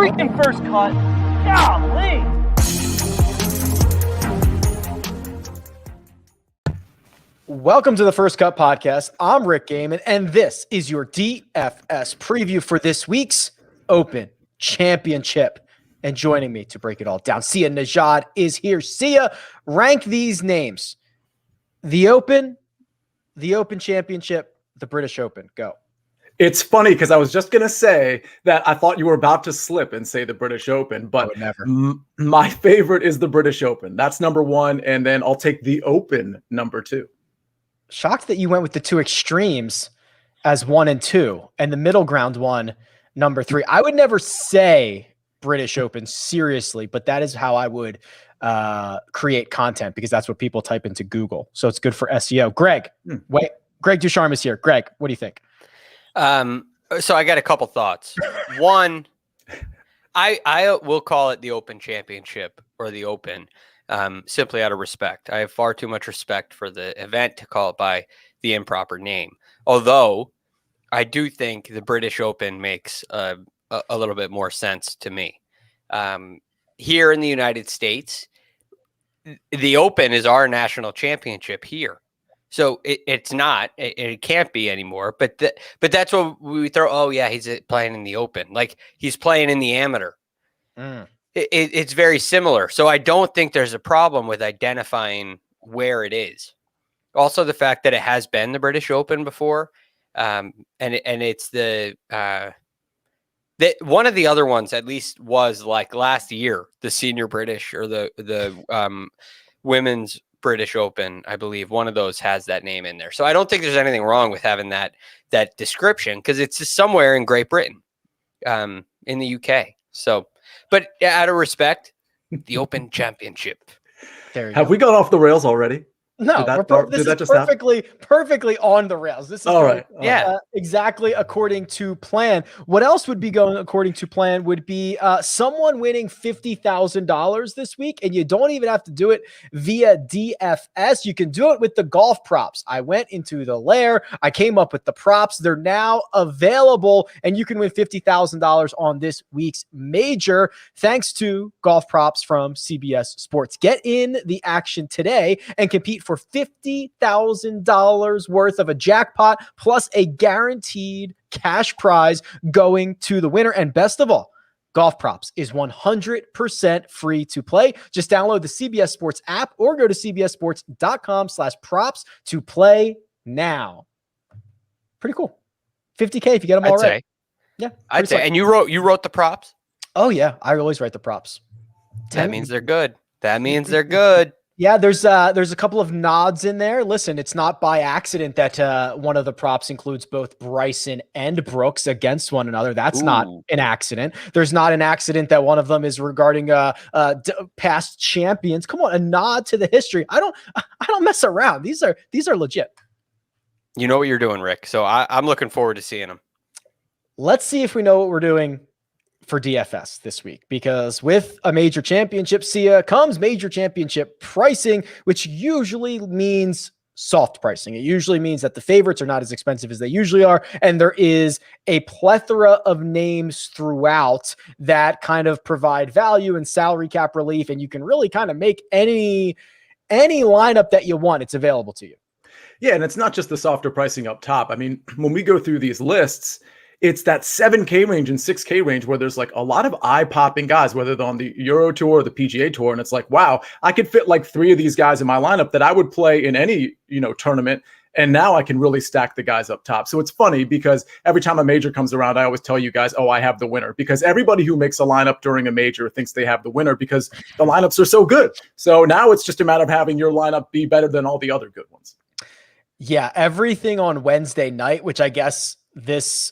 freaking first cut. Golly. Welcome to the First Cut Podcast. I'm Rick Gehman, and this is your DFS preview for this week's Open Championship. And joining me to break it all down, Sia Nejad is here. Sia, rank these names. The Open Championship, the British Open. Go. It's funny because I was just going to say that I thought you were about to slip and say the British Open, but my favorite is the British Open. That's number one, and then I'll take the Open number two. Shocked that you went with the two extremes as 1 and 2, and the middle ground one, number 3. I would never say British Open seriously, but that is how I would create content because that's what people type into Google. So it's good for SEO. Greg, Greg DuCharme is here. Greg, what do you think? So I got a couple thoughts. One, I will call it the Open Championship or the Open, simply out of respect. I have far too much respect for the event to call it by the improper name. Although I do think the British Open makes a little bit more sense to me. Here in the United States, the Open is our national championship here. So it's not, it can't be anymore, but that's what we throw. Oh yeah, he's playing in the Open. Like he's playing in the amateur. It's very similar. So I don't think there's a problem with identifying where it is. Also the fact that it has been the British Open before. And it's one of the other ones at least was like last year, the Senior British or the Women's British Open, I believe one of those has that name in there. So I don't think there's anything wrong with having that description because it's just somewhere in Great Britain, in the UK. So, but out of respect, the Open Championship. Have we got off the rails already? No, this is perfectly on the rails. This is all right. Exactly according to plan. What else would be going according to plan would be someone winning $50,000 this week, and you don't even have to do it via DFS. You can do it with the golf props. I went into the lair. I came up with the props. They're now available, and you can win $50,000 on this week's major thanks to golf props from CBS Sports. Get in the action today and compete for $50,000 worth of a jackpot plus a guaranteed cash prize going to the winner. And best of all, Golf Props is 100% free to play. Just download the CBS Sports app or go to cbssports.com/props to play now. Pretty cool. $50K if you get them all right. Yeah, I'd say. And you wrote the props? Oh yeah, I always write the props. That means they're good. That means they're good. Yeah, there's a couple of nods in there. Listen, it's not by accident that one of the props includes both Bryson and Brooks against one another. That's not an accident. There's not an accident that one of them is regarding past champions. Come on, a nod to the history. I don't mess around. These are legit. You know what you're doing, Rick. So I'm looking forward to seeing them. Let's see if we know what we're doing for DFS this week, because with a major championship, Sia, comes major championship pricing, which usually means soft pricing. It usually means that the favorites are not as expensive as they usually are. And there is a plethora of names throughout that kind of provide value and salary cap relief. And you can really kind of make any lineup that you want. It's available to you. Yeah. And it's not just the softer pricing up top. I mean, when we go through these lists, it's that 7K range and 6K range where there's like a lot of eye-popping guys, whether they're on the Euro Tour or the PGA Tour. And it's like, wow, I could fit like 3 of these guys in my lineup that I would play in any, tournament. And now I can really stack the guys up top. So it's funny because every time a major comes around, I always tell you guys, oh, I have the winner, because everybody who makes a lineup during a major thinks they have the winner because the lineups are so good. So now it's just a matter of having your lineup be better than all the other good ones. Yeah. Everything on Wednesday night, which I guess this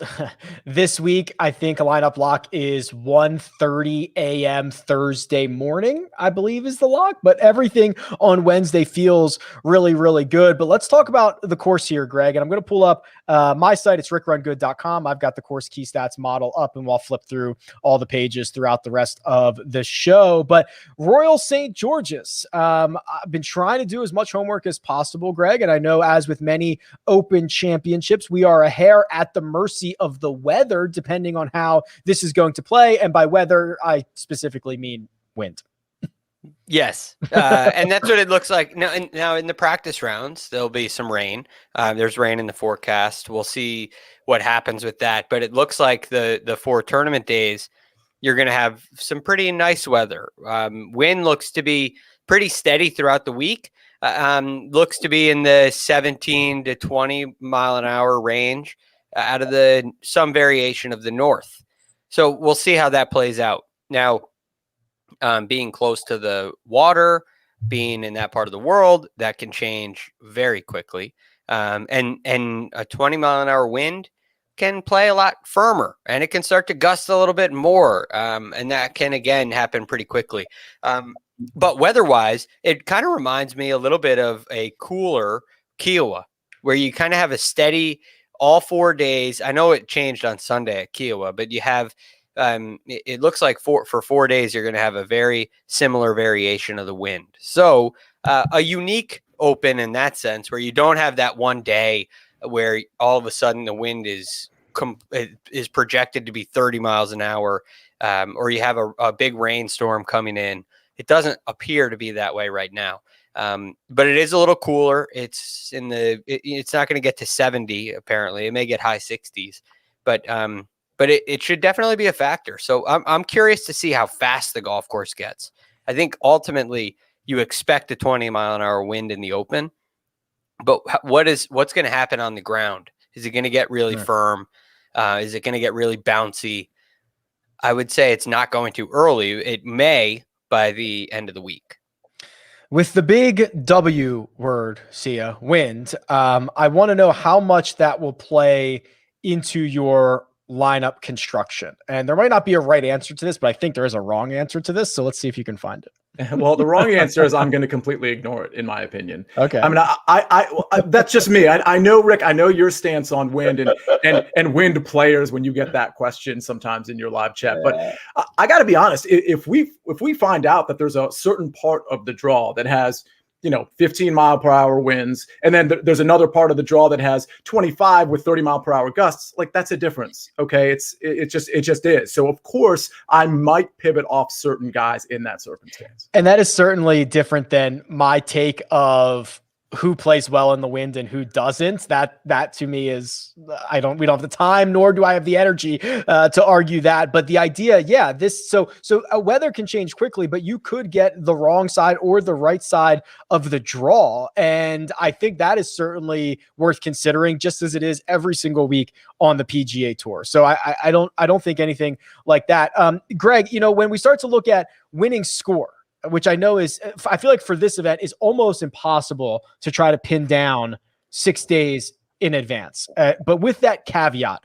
week, I think a lineup lock is 1:30 a.m. Thursday morning, I believe is the lock, but everything on Wednesday feels really, really good. But let's talk about the course here, Greg. And I'm going to pull up my site. It's RickRunGood.com. I've got the course key stats model up, and we'll flip through all the pages throughout the rest of the show. But Royal St. George's, I've been trying to do as much homework as possible, Greg. And I know, as with many Open championships, we are a hair at the mercy of the weather, depending on how this is going to play. And by weather, I specifically mean wind. Yes. And that's what it looks like. Now in the practice rounds, there'll be some rain. There's rain in the forecast. We'll see what happens with that. But it looks like the 4 tournament days, you're going to have some pretty nice weather. Wind looks to be pretty steady throughout the week. Looks to be in the 17 to 20 mile an hour range out of some variation of the north. So we'll see how that plays out. Now, being close to the water, being in that part of the world, that can change very quickly. And a 20 mile an hour wind can play a lot firmer, and it can start to gust a little bit more. And that can, again, happen pretty quickly. But weather-wise, it kind of reminds me a little bit of a cooler Kiowa, where you kind of have a steady all 4 days. I know it changed on Sunday at Kiowa, but you have it looks like for 4 days, you're going to have a very similar variation of the wind. So a unique open in that sense, where you don't have that one day where all of a sudden the wind is projected to be 30 miles an hour, or you have a big rainstorm coming in. It doesn't appear to be that way right now. But it is a little cooler. It's it's not going to get to 70. Apparently it may get high 60s, but it should definitely be a factor. So I'm curious to see how fast the golf course gets. I think ultimately you expect a 20 mile an hour wind in the open, but what's going to happen on the ground? Is it going to get really firm? Is it going to get really bouncy? I would say it's not going to early. It may by the end of the week. With the big W word, Sia, wind, I want to know how much that will play into your lineup construction. And there might not be a right answer to this, but I think there is a wrong answer to this. So let's see if you can find it. Well, the wrong answer is I'm going to completely ignore it, in my opinion. Okay. I mean, I that's just me. I know, Rick, I know your stance on wind and wind players when you get that question sometimes in your live chat. But I got to be honest, if we find out that there's a certain part of the draw that has 15 mile per hour winds, and then there's another part of the draw that has 25 with 30 mile per hour gusts, like that's a difference. Okay. It just is. So of course I might pivot off certain guys in that circumstance. And that is certainly different than my take of who plays well in the wind and who doesn't. That to me is, we don't have the time, nor do I have the energy to argue that. But the idea, so weather can change quickly, but you could get the wrong side or the right side of the draw. And I think that is certainly worth considering, just as it is every single week on the PGA Tour. So I don't think anything like that. Greg, when we start to look at winning score, which I know I feel like for this event is almost impossible to try to pin down 6 days in advance. But with that caveat,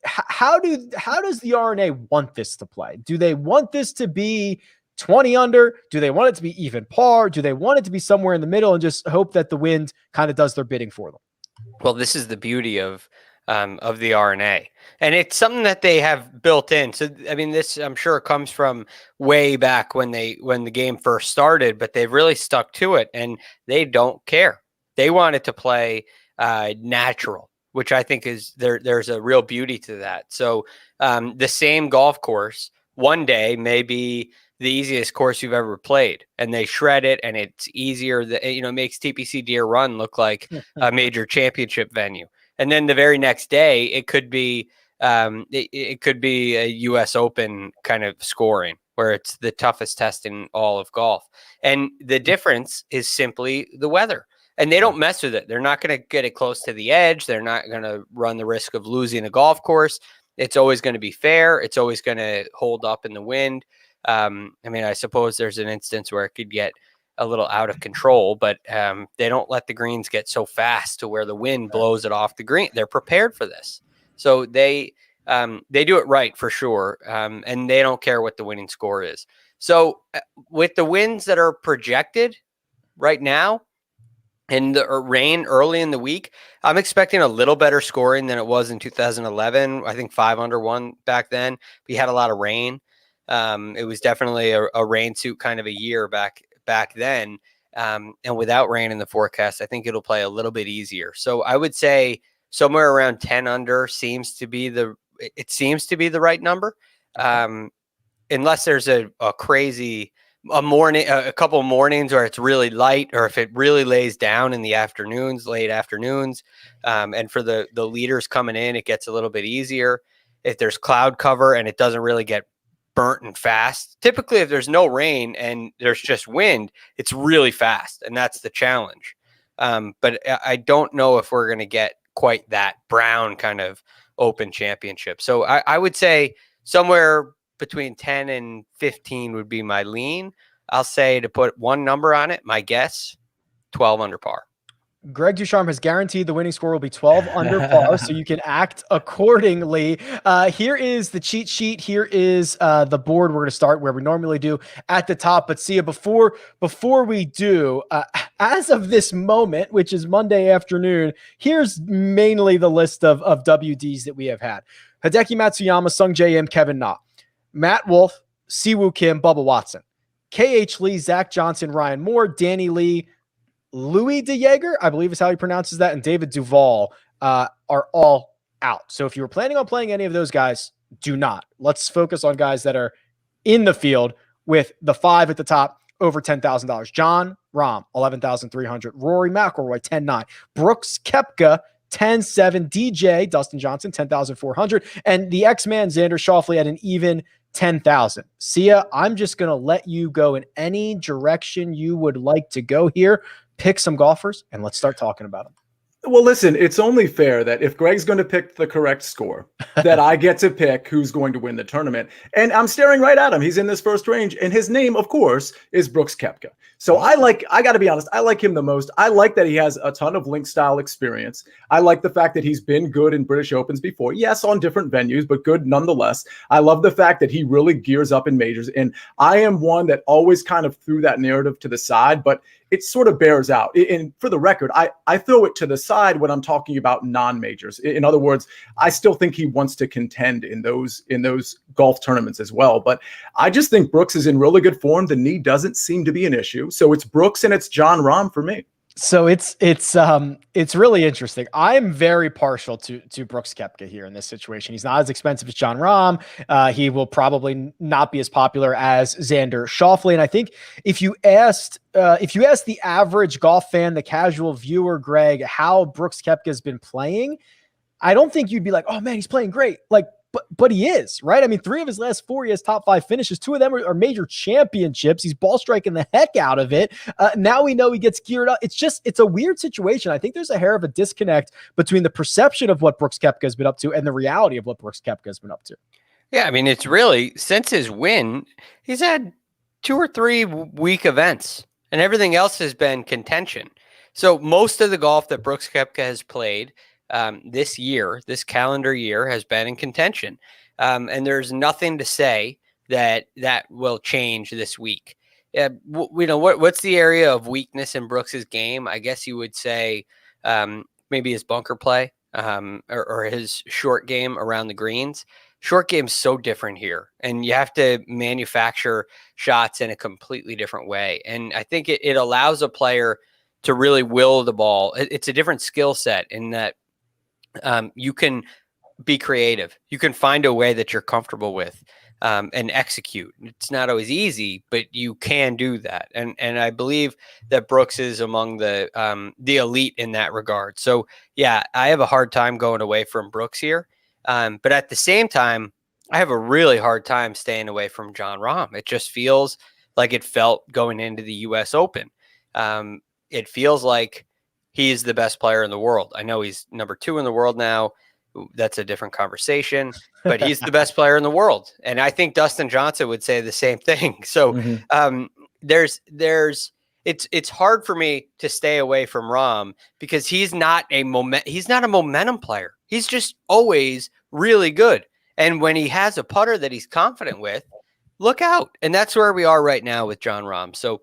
how does the RNA want this to play? Do they want this to be 20 under? Do they want it to be even par? Do they want it to be somewhere in the middle and just hope that the wind kind of does their bidding for them? Well, this is the beauty of the RNA, and it's something that they have built in. So, I mean, this, I'm sure, comes from way back when the game first started, but they've really stuck to it, and they don't care. They want it to play natural, which I think is there's a real beauty to that. So the same golf course one day may be the easiest course you've ever played, and they shred it, and it's easier. It makes TPC Deer Run look like a major championship venue. And then the very next day, it could be it could be a U.S. Open kind of scoring, where it's the toughest test in all of golf. And the difference is simply the weather. And they don't mess with it. They're not going to get it close to the edge. They're not going to run the risk of losing a golf course. It's always going to be fair. It's always going to hold up in the wind. I suppose there's an instance where it could get a little out of control, but they don't let the greens get so fast to where the wind blows it off the green. They're prepared for this. So they do it right for sure. And they don't care what the winning score is. So with the winds that are projected right now and the rain early in the week, I'm expecting a little better scoring than it was in 2011. I think 5 under 1 back then. We had a lot of rain. It was definitely a rain suit kind of a year back then. And without rain in the forecast, I think it'll play a little bit easier. So I would say somewhere around 10 under seems to be the right number. Unless there's a couple of mornings where it's really light, or if it really lays down in the late afternoons. And for the leaders coming in, it gets a little bit easier. If there's cloud cover and it doesn't really get burnt and fast. Typically, if there's no rain and there's just wind, it's really fast. And that's the challenge. But I don't know if we're going to get quite that brown kind of Open Championship. So I would say somewhere between 10 and 15 would be my lean. I'll say, to put one number on it, my guess, 12 under par. Greg DuCharme has guaranteed the winning score will be 12 under par, so you can act accordingly. Here is the cheat sheet. Here is the board. We're going to start where we normally do, at the top. But Sia, before we do, as of this moment, which is Monday afternoon, here's mainly the list of WDs that we have had. Hideki Matsuyama, Sung Jae Im, Kevin Na, Matt Wolff, Siwoo Kim, Bubba Watson, KH Lee, Zach Johnson, Ryan Moore, Danny Lee, Louis DeJager, I believe is how he pronounces that, and David Duval are all out. So if you were planning on playing any of those guys, do not. Let's focus on guys that are in the field, with the 5 at the top over $10,000. John Rahm, 11,300. Rory McIlroy, 10,900. Brooks Koepka, 10,700. DJ Dustin Johnson, 10,400. And the X-Man Xander Schauffele at an even 10,000. Sia, I'm just going to let you go in any direction you would like to go here. Pick some golfers and let's start talking about them. Well, listen, it's only fair that if Greg's going to pick the correct score, that I get to pick who's going to win the tournament. And I'm staring right at him. He's in this first range, and his name, of course, is Brooks Koepka. So I got to be honest, I like him the most. I like that he has a ton of link style experience. I like the fact that he's been good in British Opens before. Yes, on different venues, but good nonetheless. I love the fact that he really gears up in majors. And I am one that always kind of threw that narrative to the side, but it sort of bears out. And for the record, I throw it to the side when I'm talking about non-majors. In other words, I still think he wants to contend in those golf tournaments as well. But I just think Brooks is in really good form. The knee doesn't seem to be an issue. So it's Brooks and it's John Rahm for me. So it's really interesting. I'm very partial to Brooks Koepka here in this situation. He's not as expensive as John Rahm. He will probably not be as popular as Xander Schauffele. And I think if you asked the average golf fan, the casual viewer, Greg, how Brooks Koepka has been playing, I don't think you'd be like, oh man, he's playing great. But he is, right? I mean, 3 of his last 4, he has top 5 finishes. 2 of them are major championships. He's ball striking the heck out of it. Now we know he gets geared up. It's a weird situation. I think there's a hair of a disconnect between the perception of what Brooks Koepka has been up to and the reality of what Brooks Koepka has been up to. Yeah, I mean, it's really, since his win, he's had 2 or 3 weak events, and everything else has been contention. So most of the golf that Brooks Koepka has played this calendar year, has been in contention. And there's nothing to say that will change this week. What's the area of weakness in Brooks's game? I guess you would say maybe his bunker play or his short game around the greens. Short game's so different here, and you have to manufacture shots in a completely different way. And I think it allows a player to really will the ball. It's a different skill set in that you can be creative. You can find a way that you're comfortable with and execute. It's not always easy, but you can do that. And I believe that Brooks is among the elite in that regard. So yeah, I have a hard time going away from Brooks here. But at the same time, I have a really hard time staying away from John Rahm. It just feels like it felt going into the US Open. It feels like he's the best player in the world. I know he's number 2 in the world now. That's a different conversation, but he's the best player in the world. And I think Dustin Johnson would say the same thing. So it's hard for me to stay away from Rahm because he's not a momentum player. He's just always really good. And when he has a putter that he's confident with, look out. And that's where we are right now with John Rahm. So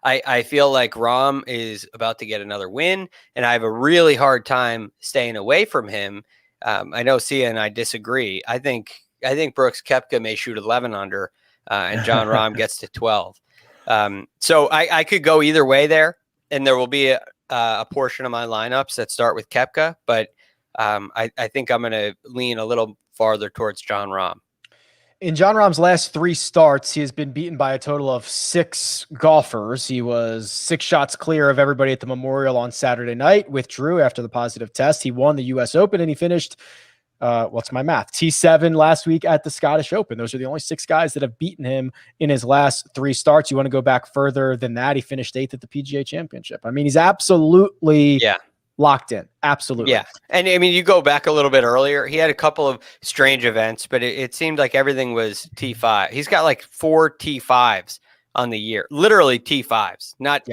I feel like Rahm is about to get another win, and I have a really hard time staying away from him. I know Sia and I disagree. I think Brooks Koepka may shoot 11 under, and John Rahm gets to 12. So I could go either way there, and there will be a portion of my lineups that start with Koepka, but I think I'm going to lean a little farther towards Jon Rahm. In Jon Rahm's last 3 starts, he has been beaten by a total of 6 golfers. He was 6 shots clear of everybody at the Memorial on Saturday night, withdrew after the positive test. He won the U.S. Open, and he finished, what's my math? T7 last week at the Scottish Open. Those are the only 6 guys that have beaten him in his last 3 starts. You want to go back further than that? He finished 8th at the PGA Championship. I mean, he's absolutely locked in. Absolutely. Yeah. And I mean, you go back a little bit earlier, he had a couple of strange events, but it seemed like everything was T5. He's got like 4 T5s on the year, literally T5s, not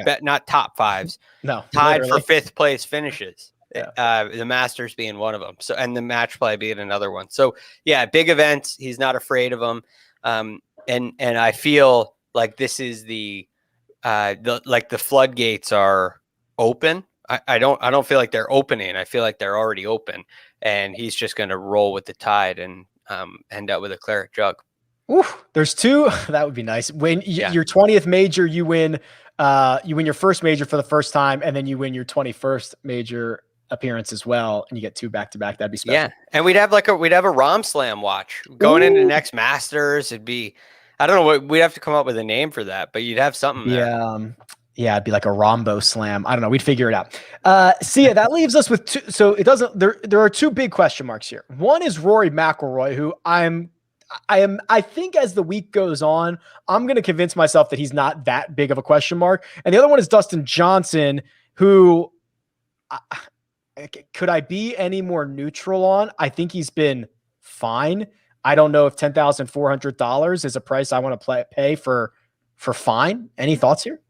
top 5s. No, tied literally for 5th place finishes. The Masters being one of them. So, and the match play being another one. So yeah, big events. He's not afraid of them. And I feel like this is the floodgates are open. I don't feel like they're opening. I feel like they're already open, and he's just going to roll with the tide and end up with a claret jug. Ooh, there's 2. That would be nice. When your 20th major, you win your first major for the first time, and then you win your 21st major appearance as well, and you get 2 back-to-back. That'd be special. Yeah, and we'd have a Rom Slam watch going into next Masters. It'd be, I don't know what we'd have to come up with a name for that, but you'd have something there. Yeah, it'd be like a Rombo Slam. I don't know. We'd figure it out. Sia, that leaves us with 2. So it doesn't. There are 2 big question marks here. One is Rory McIlroy, who I think as the week goes on, I'm going to convince myself that he's not that big of a question mark. And the other one is Dustin Johnson, who could I be any more neutral on? I think he's been fine. I don't know if $10,400 is a price I want to pay for fine. Any thoughts here?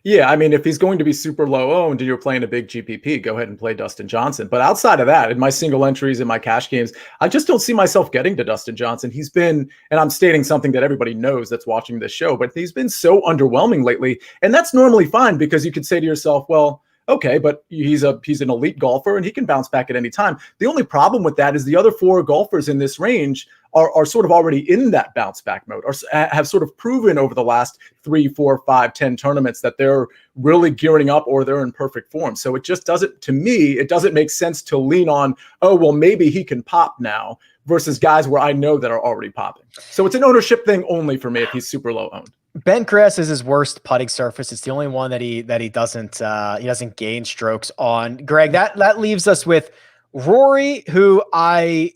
Yeah, I mean, if he's going to be super low owned and you're playing a big GPP, go ahead and play Dustin Johnson. But outside of that, in my single entries, in my cash games, I just don't see myself getting to Dustin Johnson. He's been, and I'm stating something that everybody knows that's watching this show, but he's been so underwhelming lately. And that's normally fine because you could say to yourself, well, okay, but he's an elite golfer and he can bounce back at any time. The only problem with that is the other 4 golfers in this range are sort of already in that bounce back mode, or have sort of proven over the last 3, 4, 5, 10 tournaments that they're really gearing up or they're in perfect form. So it just doesn't, to me, it doesn't make sense to lean on, oh, well, maybe he can pop now versus guys where I know that are already popping. So it's an ownership thing only for me if he's super low owned. Ben Cress is his worst putting surface. It's the only one that he doesn't gain strokes on. Greg, that leaves us with Rory, who I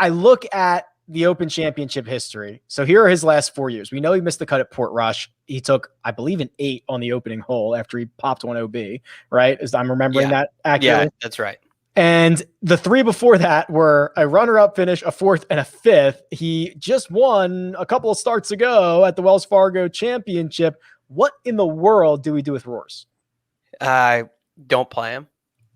look at the Open Championship history. So here are his last 4 years. We know he missed the cut at Portrush. He took, I believe, an 8 on the opening hole after he popped one OB, right? As I'm remembering that accurately. Yeah, that's right. And the 3 before that were a runner-up finish, a 4th, and a 5th. He just won a couple of starts ago at the Wells Fargo Championship. What in the world do we do with Roars? Don't play him.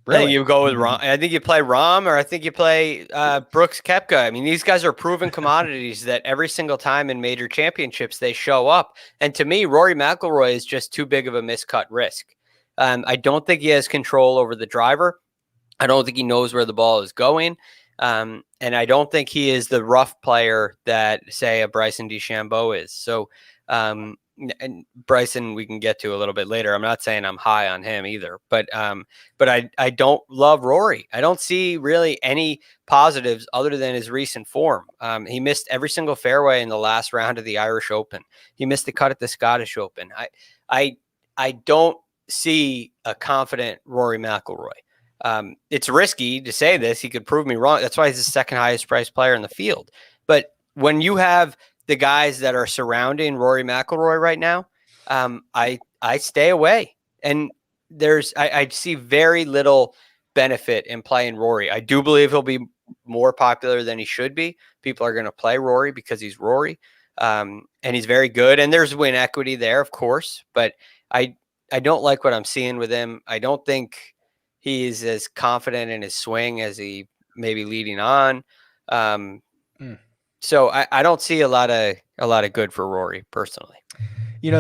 Really? I think you go with Rom. I think you play Rom, or I think you play Brooks Koepka. I mean, these guys are proven commodities that every single time in major championships they show up. And to me, Rory McIlroy is just too big of a miscut risk. I don't think he has control over the driver. I don't think he knows where the ball is going. And I don't think he is the rough player that, say, a Bryson DeChambeau is. So, and Bryson, we can get to a little bit later. I'm not saying I'm high on him either, but I don't love Rory. I don't see really any positives other than his recent form. He missed every single fairway in the last round of the Irish Open. He missed the cut at the Scottish Open. I don't see a confident Rory McIlroy. It's risky to say this. He could prove me wrong. That's why he's the second highest priced player in the field. But when you have the guys that are surrounding Rory McIlroy right now, I stay away. And I see very little benefit in playing Rory. I do believe he'll be more popular than he should be. People are going to play Rory because he's Rory, and he's very good. And there's win equity there, of course. But I don't like what I'm seeing with him. I don't think he is as confident in his swing as he may be leading on. So I don't see a lot of good for Rory personally. We're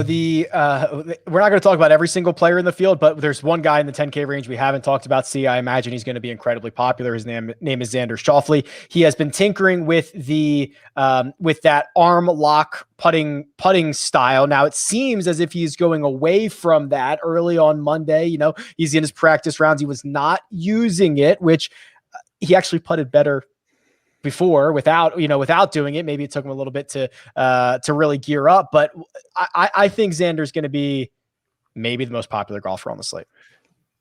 not going to talk about every single player in the field, but there's one guy in the 10K range we haven't talked about. I imagine he's going to be incredibly popular. His name is Xander Schauffele. He has been tinkering with with that arm lock putting style. Now it seems as if he's going away from that early on Monday. He's in his practice rounds. He was not using it, which he actually putted better before without doing it. Maybe it took him a little bit to really gear up, but I think Xander's going to be maybe the most popular golfer on the slate.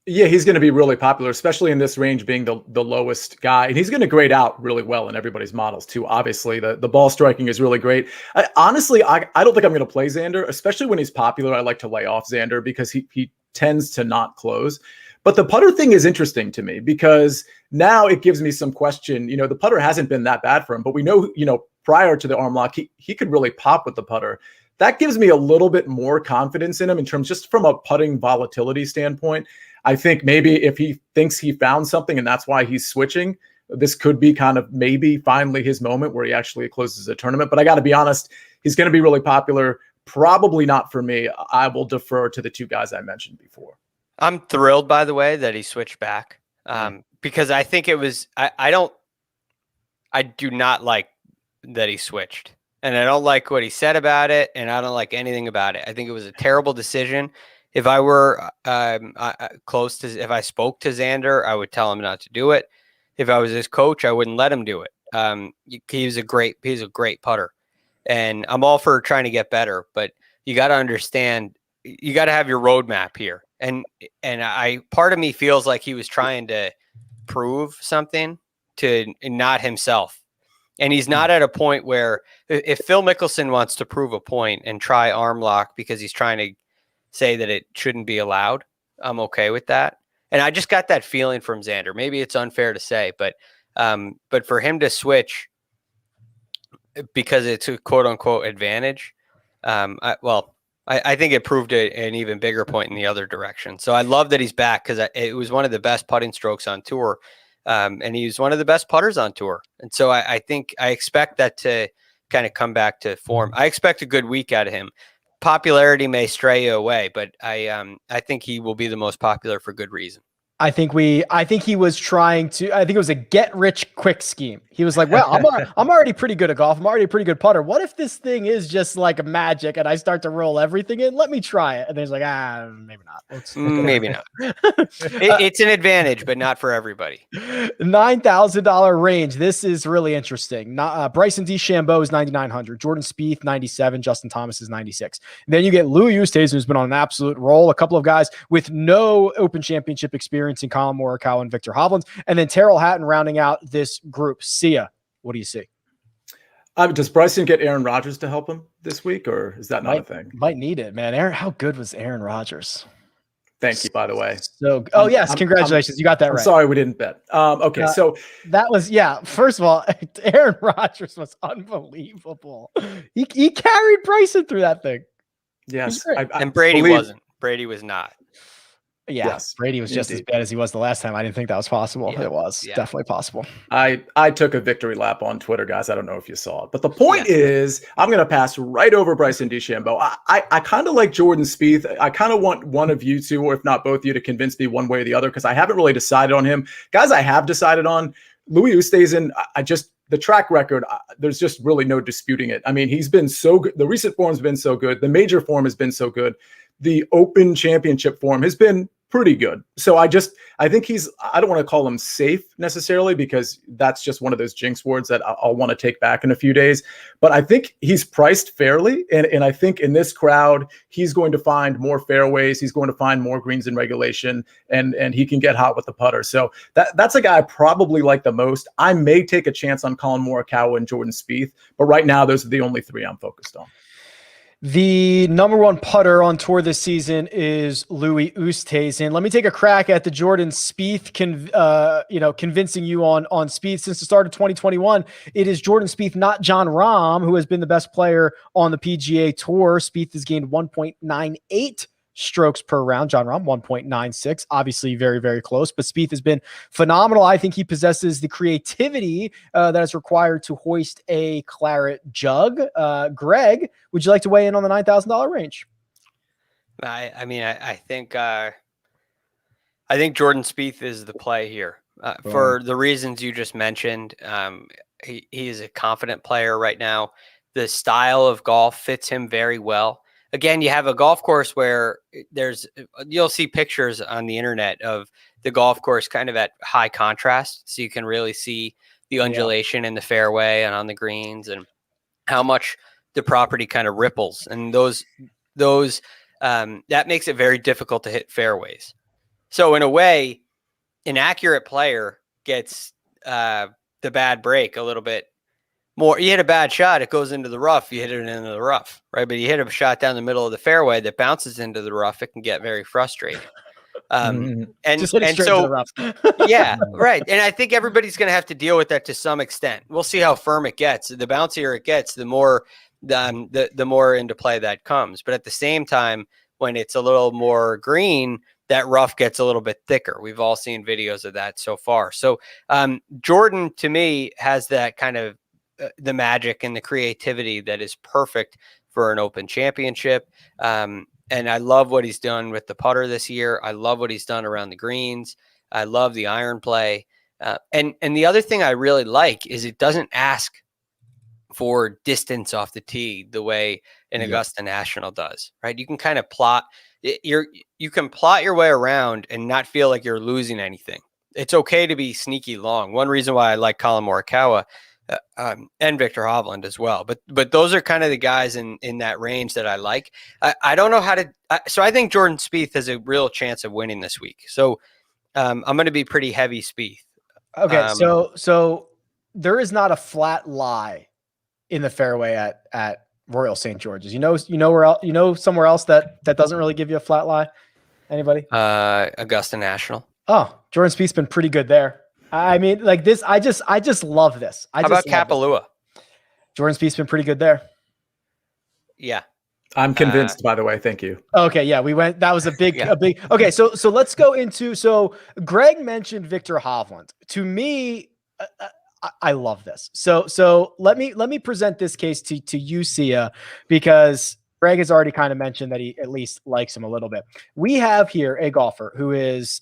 Yeah, he's going to be really popular, especially in this range being the lowest guy. And he's going to grade out really well in everybody's models too. Obviously, the ball striking is really great. Honestly, I don't think I'm going to play Xander, especially when he's popular. I like to lay off Xander because he tends to not close. But the putter thing is interesting to me because now it gives me some question. The putter hasn't been that bad for him, but we know, prior to the arm lock, he could really pop with the putter. That gives me a little bit more confidence in him in terms just from a putting volatility standpoint. I think maybe if he thinks he found something and that's why he's switching, this could be kind of maybe finally his moment where he actually closes a tournament. But I got to be honest, he's going to be really popular. Probably not for me. I will defer to the two guys I mentioned before. I'm thrilled, by the way, that he switched back because I think it was I do not like that he switched, and I don't like what he said about it, and I don't like anything about it. I think it was a terrible decision. If I were if I spoke to Xander, I would tell him not to do it. If I was his coach, I wouldn't let him do it. He's a great putter, and I'm all for trying to get better, but you got to understand, you got to have your roadmap here. And part of me feels like he was trying to prove something to not himself. And he's not at a point where if Phil Mickelson wants to prove a point and try arm lock because he's trying to say that it shouldn't be allowed, I'm okay with that. And I just got that feeling from Xander. Maybe it's unfair to say, but for him to switch because it's a quote unquote advantage, I think it proved an even bigger point in the other direction. So I love that he's back because it was one of the best putting strokes on tour. And he's one of the best putters on tour. And so I think I expect that to kind of come back to form. I expect a good week out of him. Popularity may stray you away, but I think he will be the most popular for good reason. I think he was trying to, I think it was a get rich quick scheme. He was like, well, I'm already pretty good at golf. I'm already a pretty good putter. What if this thing is just like a magic and I start to roll everything in? Let me try it. And then he's like, maybe not. Maybe not. It's an advantage, but not for everybody. $9,000 range. This is really interesting. Bryson DeChambeau is 9,900. Jordan Spieth, 97. Justin Thomas is 96. And then you get Louis Oosthuizen, who's been on an absolute roll. A couple of guys with no Open Championship experience in Colin Morikawa and Victor Hovland, and then Terrell Hatton rounding out this group. Sia, what do you see? Does Bryson get Aaron Rodgers to help him this week, or is that not a thing? Might need it, man. How good was Aaron Rodgers? Thank you, by the way. So, yes, congratulations. You got that right. Sorry, we didn't bet. Okay, so that was, first of all, Aaron Rodgers was unbelievable. He carried Bryson through that thing. Yes. And Brady wasn't. Brady was not. Yeah, yes, Brady was just as bad as he was the last time. I didn't think that was possible. Yeah, it was definitely possible. I took a victory lap on Twitter, guys. I don't know if you saw it, but the point is, I'm going to pass right over Bryson DeChambeau. I kind of like Jordan Spieth. I kind of want one of you two, or if not both of you, to convince me one way or the other because I haven't really decided on him. Guys, I have decided on Louis Oosthuizen. The track record, there's just really no disputing it. I mean, he's been so good. The recent form's been so good. The major form has been so good. The Open Championship form has been pretty good. So I think I don't want to call him safe necessarily because that's just one of those jinx words that I'll want to take back in a few days. But I think he's priced fairly. And I think in this crowd, he's going to find more fairways. He's going to find more greens in regulation and he can get hot with the putter. So that's a guy I probably like the most. I may take a chance on Colin Morikawa and Jordan Spieth, but right now, those are the only three I'm focused on. The number one putter on tour this season is Louis Oosthuizen. Let me take a crack at the Jordan Spieth, convincing you on Spieth. Since the start of 2021, it is Jordan Spieth, not Jon Rahm, who has been the best player on the PGA Tour. Spieth has gained 1.98 strokes per round. Jon Rahm 1.96, obviously very, very close, but Spieth has been phenomenal. I think he possesses the creativity that is required to hoist a claret jug. Greg, would you like to weigh in on the $9,000 range? I think Jordan Spieth is the play here for the reasons you just mentioned. He is a confident player right now. The style of golf fits him very well. Again, you have a golf course where you'll see pictures on the internet of the golf course kind of at high contrast. So you can really see the undulation in the fairway and on the greens and how much the property kind of ripples. And that makes it very difficult to hit fairways. So in a way, an accurate player gets the bad break a little bit more. You hit a bad shot, it goes into the rough, you hit it into the rough, right? But you hit a shot down the middle of the fairway that bounces into the rough, it can get very frustrating. And Just hit it straight into the rough. Yeah, right. And I think everybody's going to have to deal with that to some extent. We'll see how firm it gets. The bouncier it gets, the more into play that comes. But at the same time, when it's a little more green, that rough gets a little bit thicker. We've all seen videos of that so far. So Jordan, to me, has that kind of the magic and the creativity that is perfect for an Open Championship. And I love what he's done with the putter this year. I love what he's done around the greens. I love the iron play. And the other thing I really like is it doesn't ask for distance off the tee the way an Augusta National does, right? You can kind of you can plot your way around and not feel like you're losing anything. It's okay to be sneaky long. One reason why I like Colin Morikawa and Victor Hovland as well. But those are kind of the guys in that range that I like. I don't know how to. So I think Jordan Spieth has a real chance of winning this week. So I'm going to be pretty heavy Spieth. Okay, so there is not a flat lie in the fairway at Royal St. George's. You know where else, somewhere else that doesn't really give you a flat lie? Anybody? Augusta National. Oh, Jordan Spieth's been pretty good there. I mean, like this, I just love this. How about Kapalua? Jordan Spieth's been pretty good there. Yeah. I'm convinced, by the way. Thank you. Okay. Yeah. That was a big. Okay. So let's go into, so Greg mentioned Victor Hovland. To me, I love this. So let me present this case to you, Sia, because Greg has already kind of mentioned that he at least likes him a little bit. We have here a golfer who is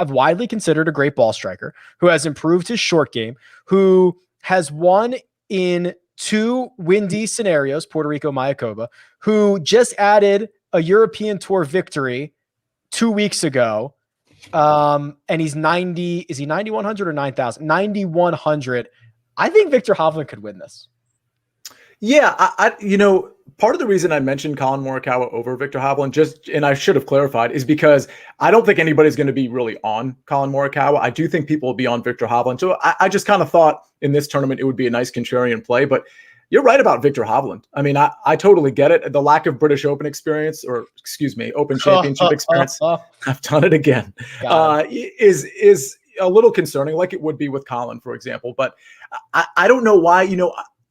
widely considered a great ball striker, who has improved his short game, who has won in 2 windy scenarios, Puerto Rico, Mayakoba, who just added a European Tour victory 2 weeks ago. And he's 90. Is he 9,100 or 9,000? 9,100. I think Victor Hovland could win this. Yeah, part of the reason I mentioned Colin Morikawa over Victor Hovland, and I should have clarified, is because I don't think anybody's going to be really on Colin Morikawa. I do think people will be on Victor Hovland. So I just kind of thought in this tournament it would be a nice contrarian play. But you're right about Victor Hovland. I mean, I totally get it. The lack of British Open experience, or excuse me, Open Championship experience. I've done it again. Is a little concerning, like it would be with Colin, for example. But I don't know why.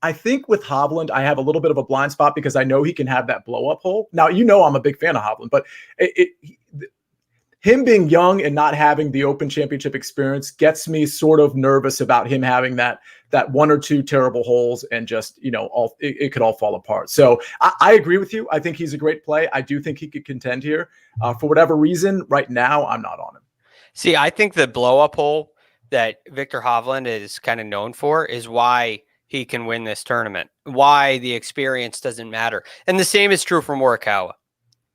I think with Hovland, I have a little bit of a blind spot because I know he can have that blow up hole. Now, I'm a big fan of Hovland, but him being young and not having the Open Championship experience gets me sort of nervous about him having that 1 or 2 terrible holes and just, it could all fall apart. So I agree with you. I think he's a great play. I do think he could contend here. For whatever reason, right now, I'm not on him. See, I think the blow up hole that Victor Hovland is kind of known for is why he can win this tournament, why the experience doesn't matter. And the same is true for Morikawa,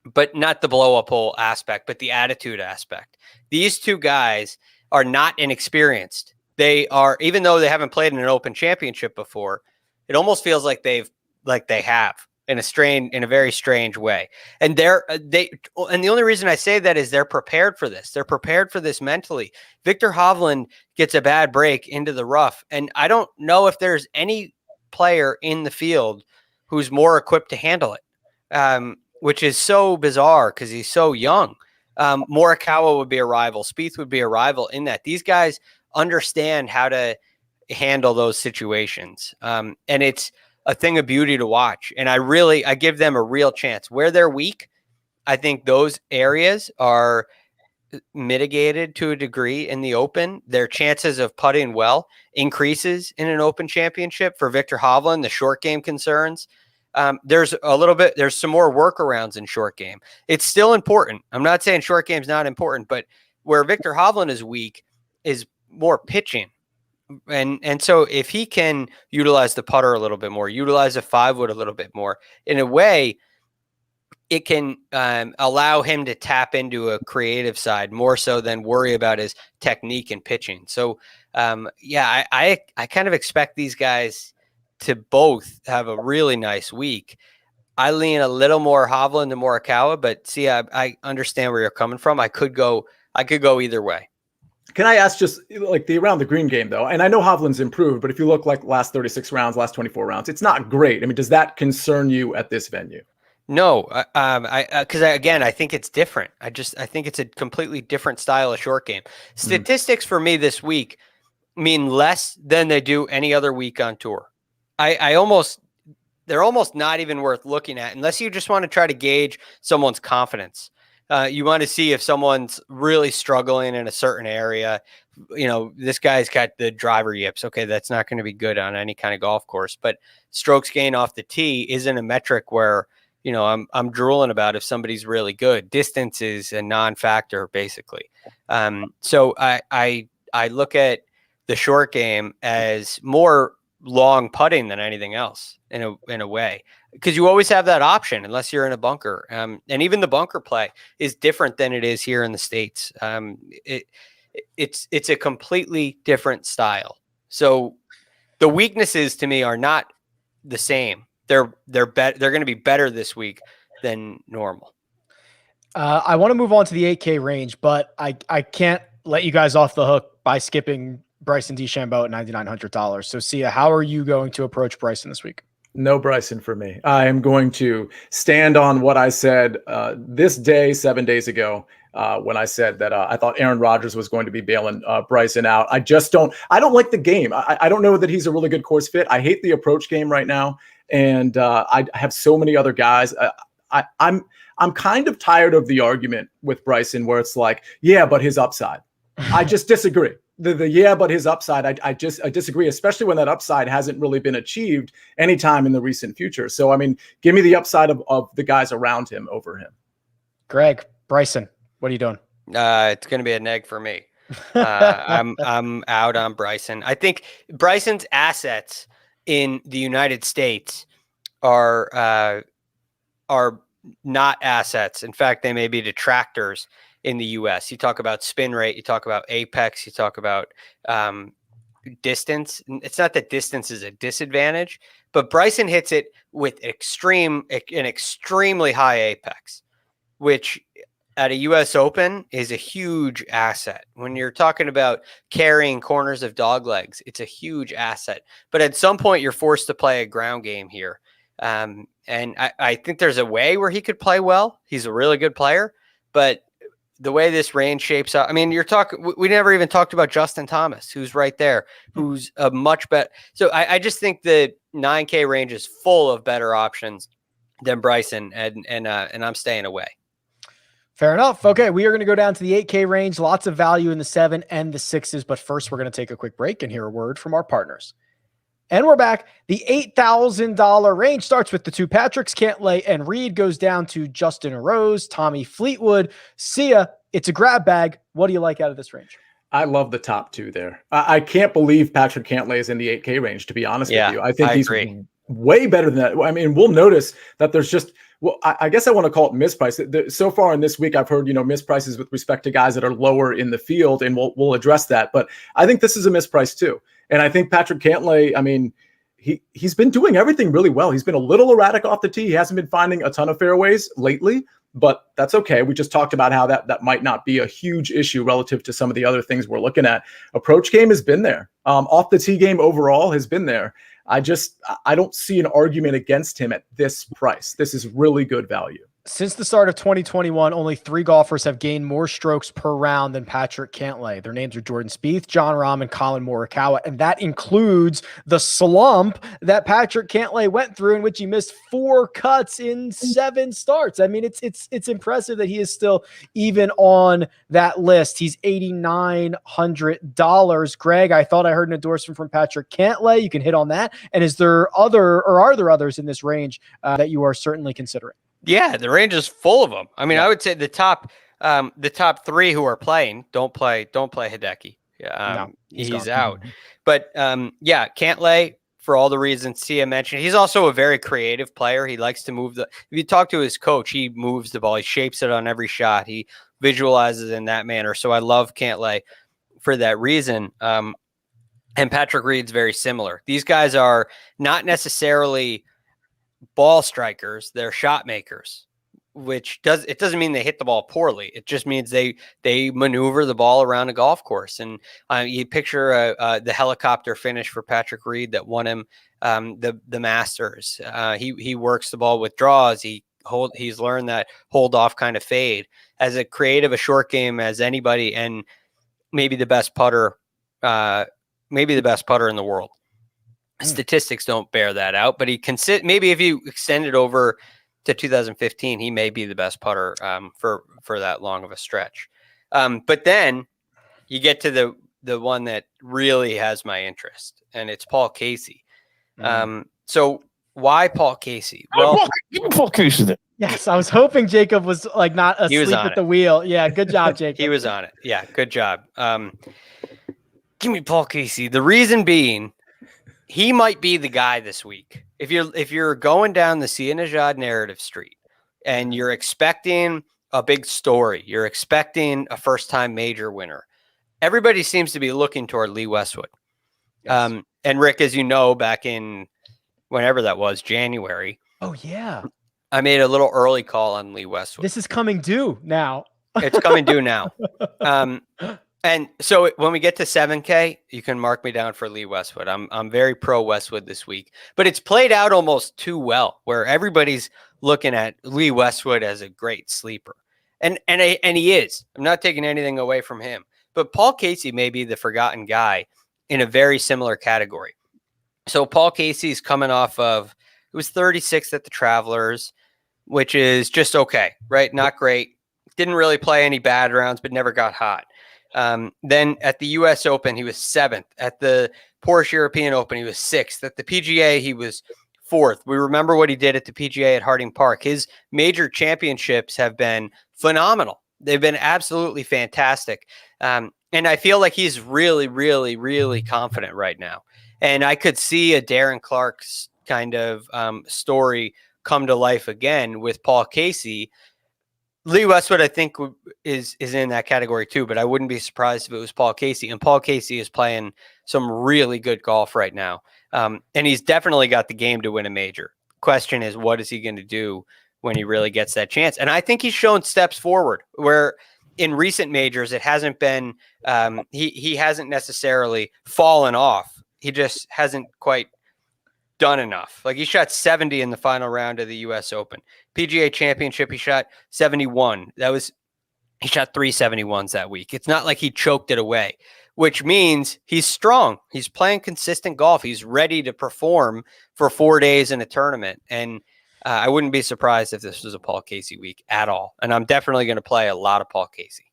but not the blow up hole aspect, but the attitude aspect. These 2 guys are not inexperienced. They are, even though they haven't played in an Open Championship before, it almost feels like they have in a very strange way. And and the only reason I say that is they're prepared for this. They're prepared for this mentally. Victor Hovland gets a bad break into the rough. And I don't know if there's any player in the field who's more equipped to handle it, which is so bizarre because he's so young. Morikawa would be a rival. Spieth would be a rival in that. These guys understand how to handle those situations. And it's a thing of beauty to watch. And I give them a real chance. Where they're weak, I think those areas are mitigated to a degree in the Open. Their chances of putting well increases in an Open Championship. For Victor Hovland, the short game concerns there's some more workarounds in short game. It's still important. I'm not saying short game's not important, but where Victor Hovland is weak is more pitching. And so if he can utilize the putter a little bit more, utilize a 5-wood a little bit more, in a way, it can allow him to tap into a creative side more so than worry about his technique and pitching. So, I kind of expect these guys to both have a really nice week. I lean a little more Hovland to Morikawa, but see, I understand where you're coming from. I could go either way. Can I ask just like the around the green game though? And I know Hovland's improved, but if you look like last 36 rounds, last 24 rounds, it's not great. I mean, does that concern you at this venue? No, because I think it's different. I think it's a completely different style of short game. Statistics for me this week mean less than they do any other week on tour. They're almost not even worth looking at unless you just want to try to gauge someone's confidence. You want to see if someone's really struggling in a certain area. This guy's got the driver yips. Okay, that's not going to be good on any kind of golf course. But strokes gained off the tee isn't a metric where I'm drooling about if somebody's really good. Distance is a non-factor, basically. So I look at the short game as more long putting than anything else in a way, because you always have that option unless you're in a bunker. And even the bunker play is different than it is here in the States. It's a completely different style. So the weaknesses to me are not the same. They're going to be better this week than normal. I want to move on to the 8K range, but I can't let you guys off the hook by skipping Bryson DeChambeau at $9,900. So Sia, how are you going to approach Bryson this week? No Bryson for me. I am going to stand on what I said this day, 7 days ago, when I said that I thought Aaron Rodgers was going to be bailing Bryson out. I don't like the game. I don't know that he's a really good course fit. I hate the approach game right now. And I have so many other guys. I'm kind of tired of the argument with Bryson where it's like, yeah, but his upside. I just disagree. But his upside, I disagree, especially when that upside hasn't really been achieved anytime in the recent future. So, I mean, give me the upside of the guys around him over him. Greg, Bryson, what are you doing? It's going to be a neg for me. I'm out on Bryson. I think Bryson's assets in the United States are not assets. In fact, they may be detractors in the US. You talk about spin rate, you talk about apex, you talk about distance. It's not that distance is a disadvantage, but Bryson hits it with an extremely high apex, which at a US Open is a huge asset. When you're talking about carrying corners of dog legs, it's a huge asset. But at some point, you're forced to play a ground game here. And I think there's a way where he could play well. He's a really good player, but the way this range shapes up, I mean, we never even talked about Justin Thomas, who's right there, who's a much better. So I just think the 9K range is full of better options than Bryson, and I'm staying away. Fair enough. Okay, we are going to go down to the 8K range. Lots of value in the 7 and the 6s, but first we're going to take a quick break and hear a word from our partners. And we're back. The $8,000 range starts with the two Patricks, Cantlay and Reed, goes down to Justin Rose, Tommy Fleetwood. Sia, it's a grab bag. What do you like out of this range? I love the top two there. I can't believe Patrick Cantlay is in the 8K range, to be honest with you. I think he's way better than that. I mean, we'll notice that there's just, I guess I want to call it misprice. So far in this week, I've heard, misprices with respect to guys that are lower in the field, and we'll address that. But I think this is a misprice too. And I think Patrick Cantlay, I mean, he's been doing everything really well. He's been a little erratic off the tee. He hasn't been finding a ton of fairways lately, but that's okay. We just talked about how that might not be a huge issue relative to some of the other things we're looking at. Approach game has been there. Off the tee game overall has been there. I don't see an argument against him at this price. This is really good value. Since the start of 2021, only 3 golfers have gained more strokes per round than Patrick Cantlay. Their names are Jordan Spieth, Jon Rahm, and Colin Morikawa, and that includes the slump that Patrick Cantlay went through, in which he missed 4 cuts in 7 starts. I mean, it's impressive that he is still even on that list. He's $8,900. Greg, I thought I heard an endorsement from Patrick Cantlay. You can hit on that. And are there others in this range that you are certainly considering? Yeah, the range is full of them. I mean, I would say the top 3 who are playing don't play Hideki. No, he's out. But Cantlay, for all the reasons Sia mentioned, he's also a very creative player. He likes to move if you talk to his coach, he moves the ball. He shapes it on every shot. He visualizes in that manner. So I love Cantlay for that reason. And Patrick Reed's very similar. These guys are not necessarily ball strikers, they're shot makers, which doesn't mean they hit the ball poorly. It just means they maneuver the ball around a golf course. And you picture the helicopter finish for Patrick Reed that won him the Masters. He works the ball with draws. He's learned that hold off kind of fade as a creative, a short game as anybody, and maybe the best putter in the world. Statistics don't bear that out, but maybe if you extend it over to 2015, he may be the best putter for that long of a stretch. But then you get to the one that really has my interest, and it's Paul Casey. So why Paul Casey? Well, Paul Casey. Yes, I was hoping Jacob was like not asleep at the wheel. Yeah, good job, Jacob. He was on it. Yeah, good job. Give me Paul Casey. The reason being, he might be the guy this week. If you're going down the Sia Nejad narrative street and you're expecting a big story, you're expecting a first-time major winner, everybody seems to be looking toward Lee Westwood. Yes. And Rick, as you know, back in whenever that was, January. Oh, yeah. I made a little early call on Lee Westwood. This is coming due now. It's coming due now. And so when we get to 7K, you can mark me down for Lee Westwood. I'm very pro Westwood this week, but it's played out almost too well, where everybody's looking at Lee Westwood as a great sleeper, and he is. I'm not taking anything away from him, but Paul Casey may be the forgotten guy in a very similar category. So Paul Casey's coming off of, it was 36th at the Travelers, which is just okay, right? Not great. Didn't really play any bad rounds, but never got hot. Then at the US Open, he was 7th. At the Porsche European Open, he was 6th. At the PGA, he was 4th. We remember what he did at the PGA at Harding Park. His major championships have been phenomenal. They've been absolutely fantastic. And I feel like he's really, really, really confident right now. And I could see a Darren Clarke's kind of story come to life again with Paul Casey. Lee Westwood, I think, is in that category too, but I wouldn't be surprised if it was Paul Casey. And Paul Casey is playing some really good golf right now. And he's definitely got the game to win a major. Question is, what is he going to do when he really gets that chance? And I think he's shown steps forward where in recent majors, it hasn't been, he hasn't necessarily fallen off. He just hasn't quite done enough. Like he shot 70 in the final round of the US Open. PGA Championship, he shot 71. He shot 3 71s that week. It's not like he choked it away, which means he's strong. He's playing consistent golf. He's ready to perform for 4 days in a tournament. And I wouldn't be surprised if this was a Paul Casey week at all. And I'm definitely going to play a lot of Paul Casey.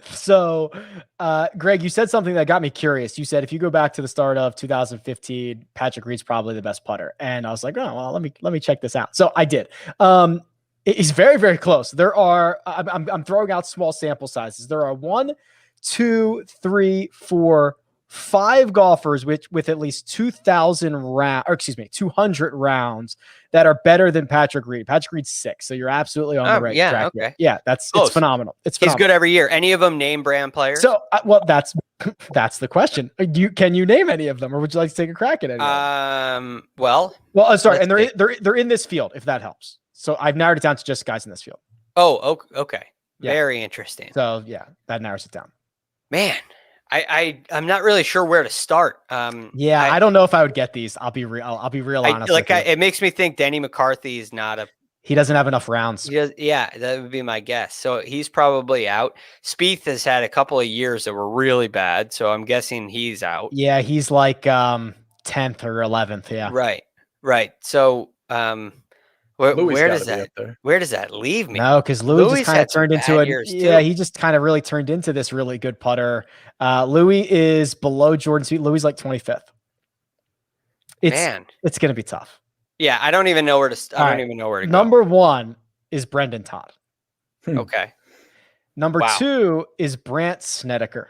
So, Greg, you said something that got me curious. You said if you go back to the start of 2015, Patrick Reed's probably the best putter, and I was like, oh well, let me check this out. So I did. It's very, very close. There are. I'm throwing out small sample sizes. There are 1, 2, 3, 4, 5 golfers with at least 200 rounds that are better than Patrick Reed. Patrick Reed's 6, so you're absolutely on the right track. Okay. Yeah, it's phenomenal. It's phenomenal. He's good every year. Any of them name brand players? So, well, that's the question. Can you name any of them, or would you like to take a crack at any of them? Well, sorry, and they're in this field, if that helps. So I've narrowed it down to just guys in this field. Oh, okay. Yeah. Very interesting. So yeah, that narrows it down. Man, I'm not really sure where to start. I don't know if I would get these. I'll be real honest. It makes me think Denny McCarthy is not He doesn't have enough rounds. Yeah, that would be my guess. So he's probably out. Spieth has had a couple of years that were really bad, so I'm guessing he's out. Yeah, he's like 10th or 11th. Yeah. Right. So where does that leave me? No, because Louis just kind of turned into he just kind of really turned into this really good putter. Louis is below Jordan Spieth. Louis is like 25th. It's going to be tough. Yeah, I don't even know where to. I don't even know where to go. Number 1 is Brendan Todd. Okay. Number 2 is Brandt Snedeker.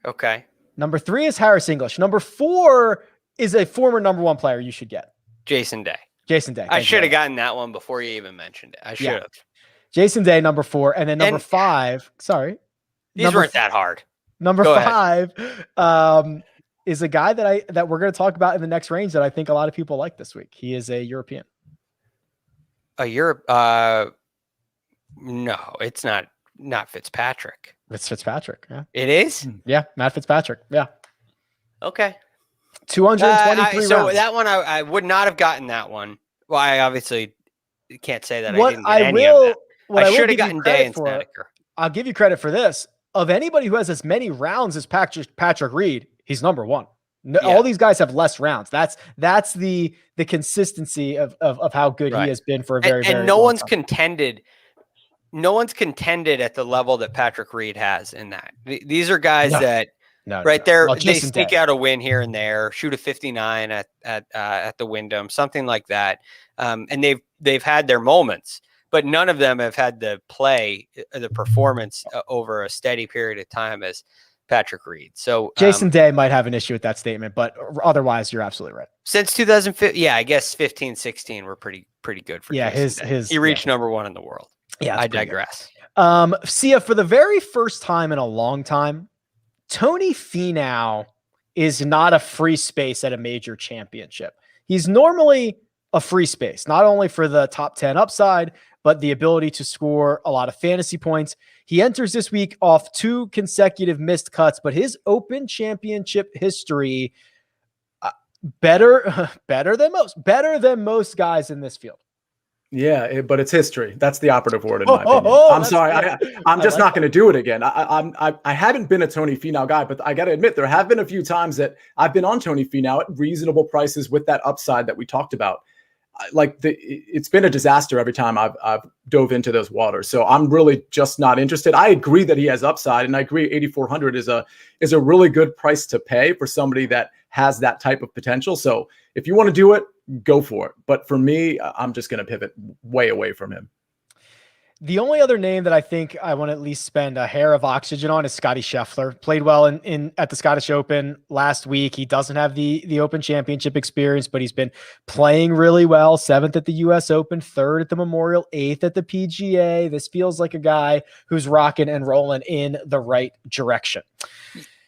Okay. Number 3 is Harris English. Number 4 is a former number 1 player you should get. Jason Day. I should have gotten that one before you even mentioned it. I should have. Jason Day, number 4, and then number 5. Sorry, these weren't that hard. Number 5 is a guy that we're going to talk about in the next range that I think a lot of people like this week. He is a European. No, it's not Fitzpatrick. It's Fitzpatrick. Yeah, it is. Yeah, Matt Fitzpatrick. Yeah. Okay. 223 so rounds. That one I would not have gotten that one. Well, I obviously can't say that what I didn't get any of that. I should have gotten Day and Snedeker. I'll give you credit for this. Of anybody who has as many rounds as Patrick Reed, he's number 1. All these guys have less rounds. That's the consistency of how good he has been for a very and no one's contended. No one's contended at the level that Patrick Reed has in that. These are guys that there they sneak out a win here and there, shoot a 59 at the Wyndham, something like that. And they've had their moments, but none of them have had the performance over a steady period of time as Patrick Reed. So Jason Day might have an issue with that statement, but otherwise you're absolutely right. Since 2015, I guess 15, 16 were pretty good for Jason Day. He reached number 1 in the world. Yeah, I digress. Sia, for the very first time in a long time, Tony Finau is not a free space at a major championship. He's normally a free space, not only for the top 10 upside, but the ability to score a lot of fantasy points. He enters this week off 2 consecutive missed cuts, but his Open Championship history better than most guys in this field. Yeah, but it's history. That's the operative word in my opinion. I'm sorry. I'm just not going to do it again. I haven't been a Tony Finau guy, but I got to admit there have been a few times that I've been on Tony Finau at reasonable prices with that upside that we talked about. It's been a disaster every time I've dove into those waters. So I'm really just not interested. I agree that he has upside, and I agree 8,400 is a really good price to pay for somebody that has that type of potential. So if you want to do it, go for it. But for me, I'm just going to pivot way away from him. The only other name that I think I want to at least spend a hair of oxygen on is Scotty Scheffler. Played well at the Scottish Open last week. He doesn't have the Open Championship experience, but he's been playing really well. 7th at the US Open, 3rd at the Memorial, 8th at the PGA. This feels like a guy who's rocking and rolling in the right direction.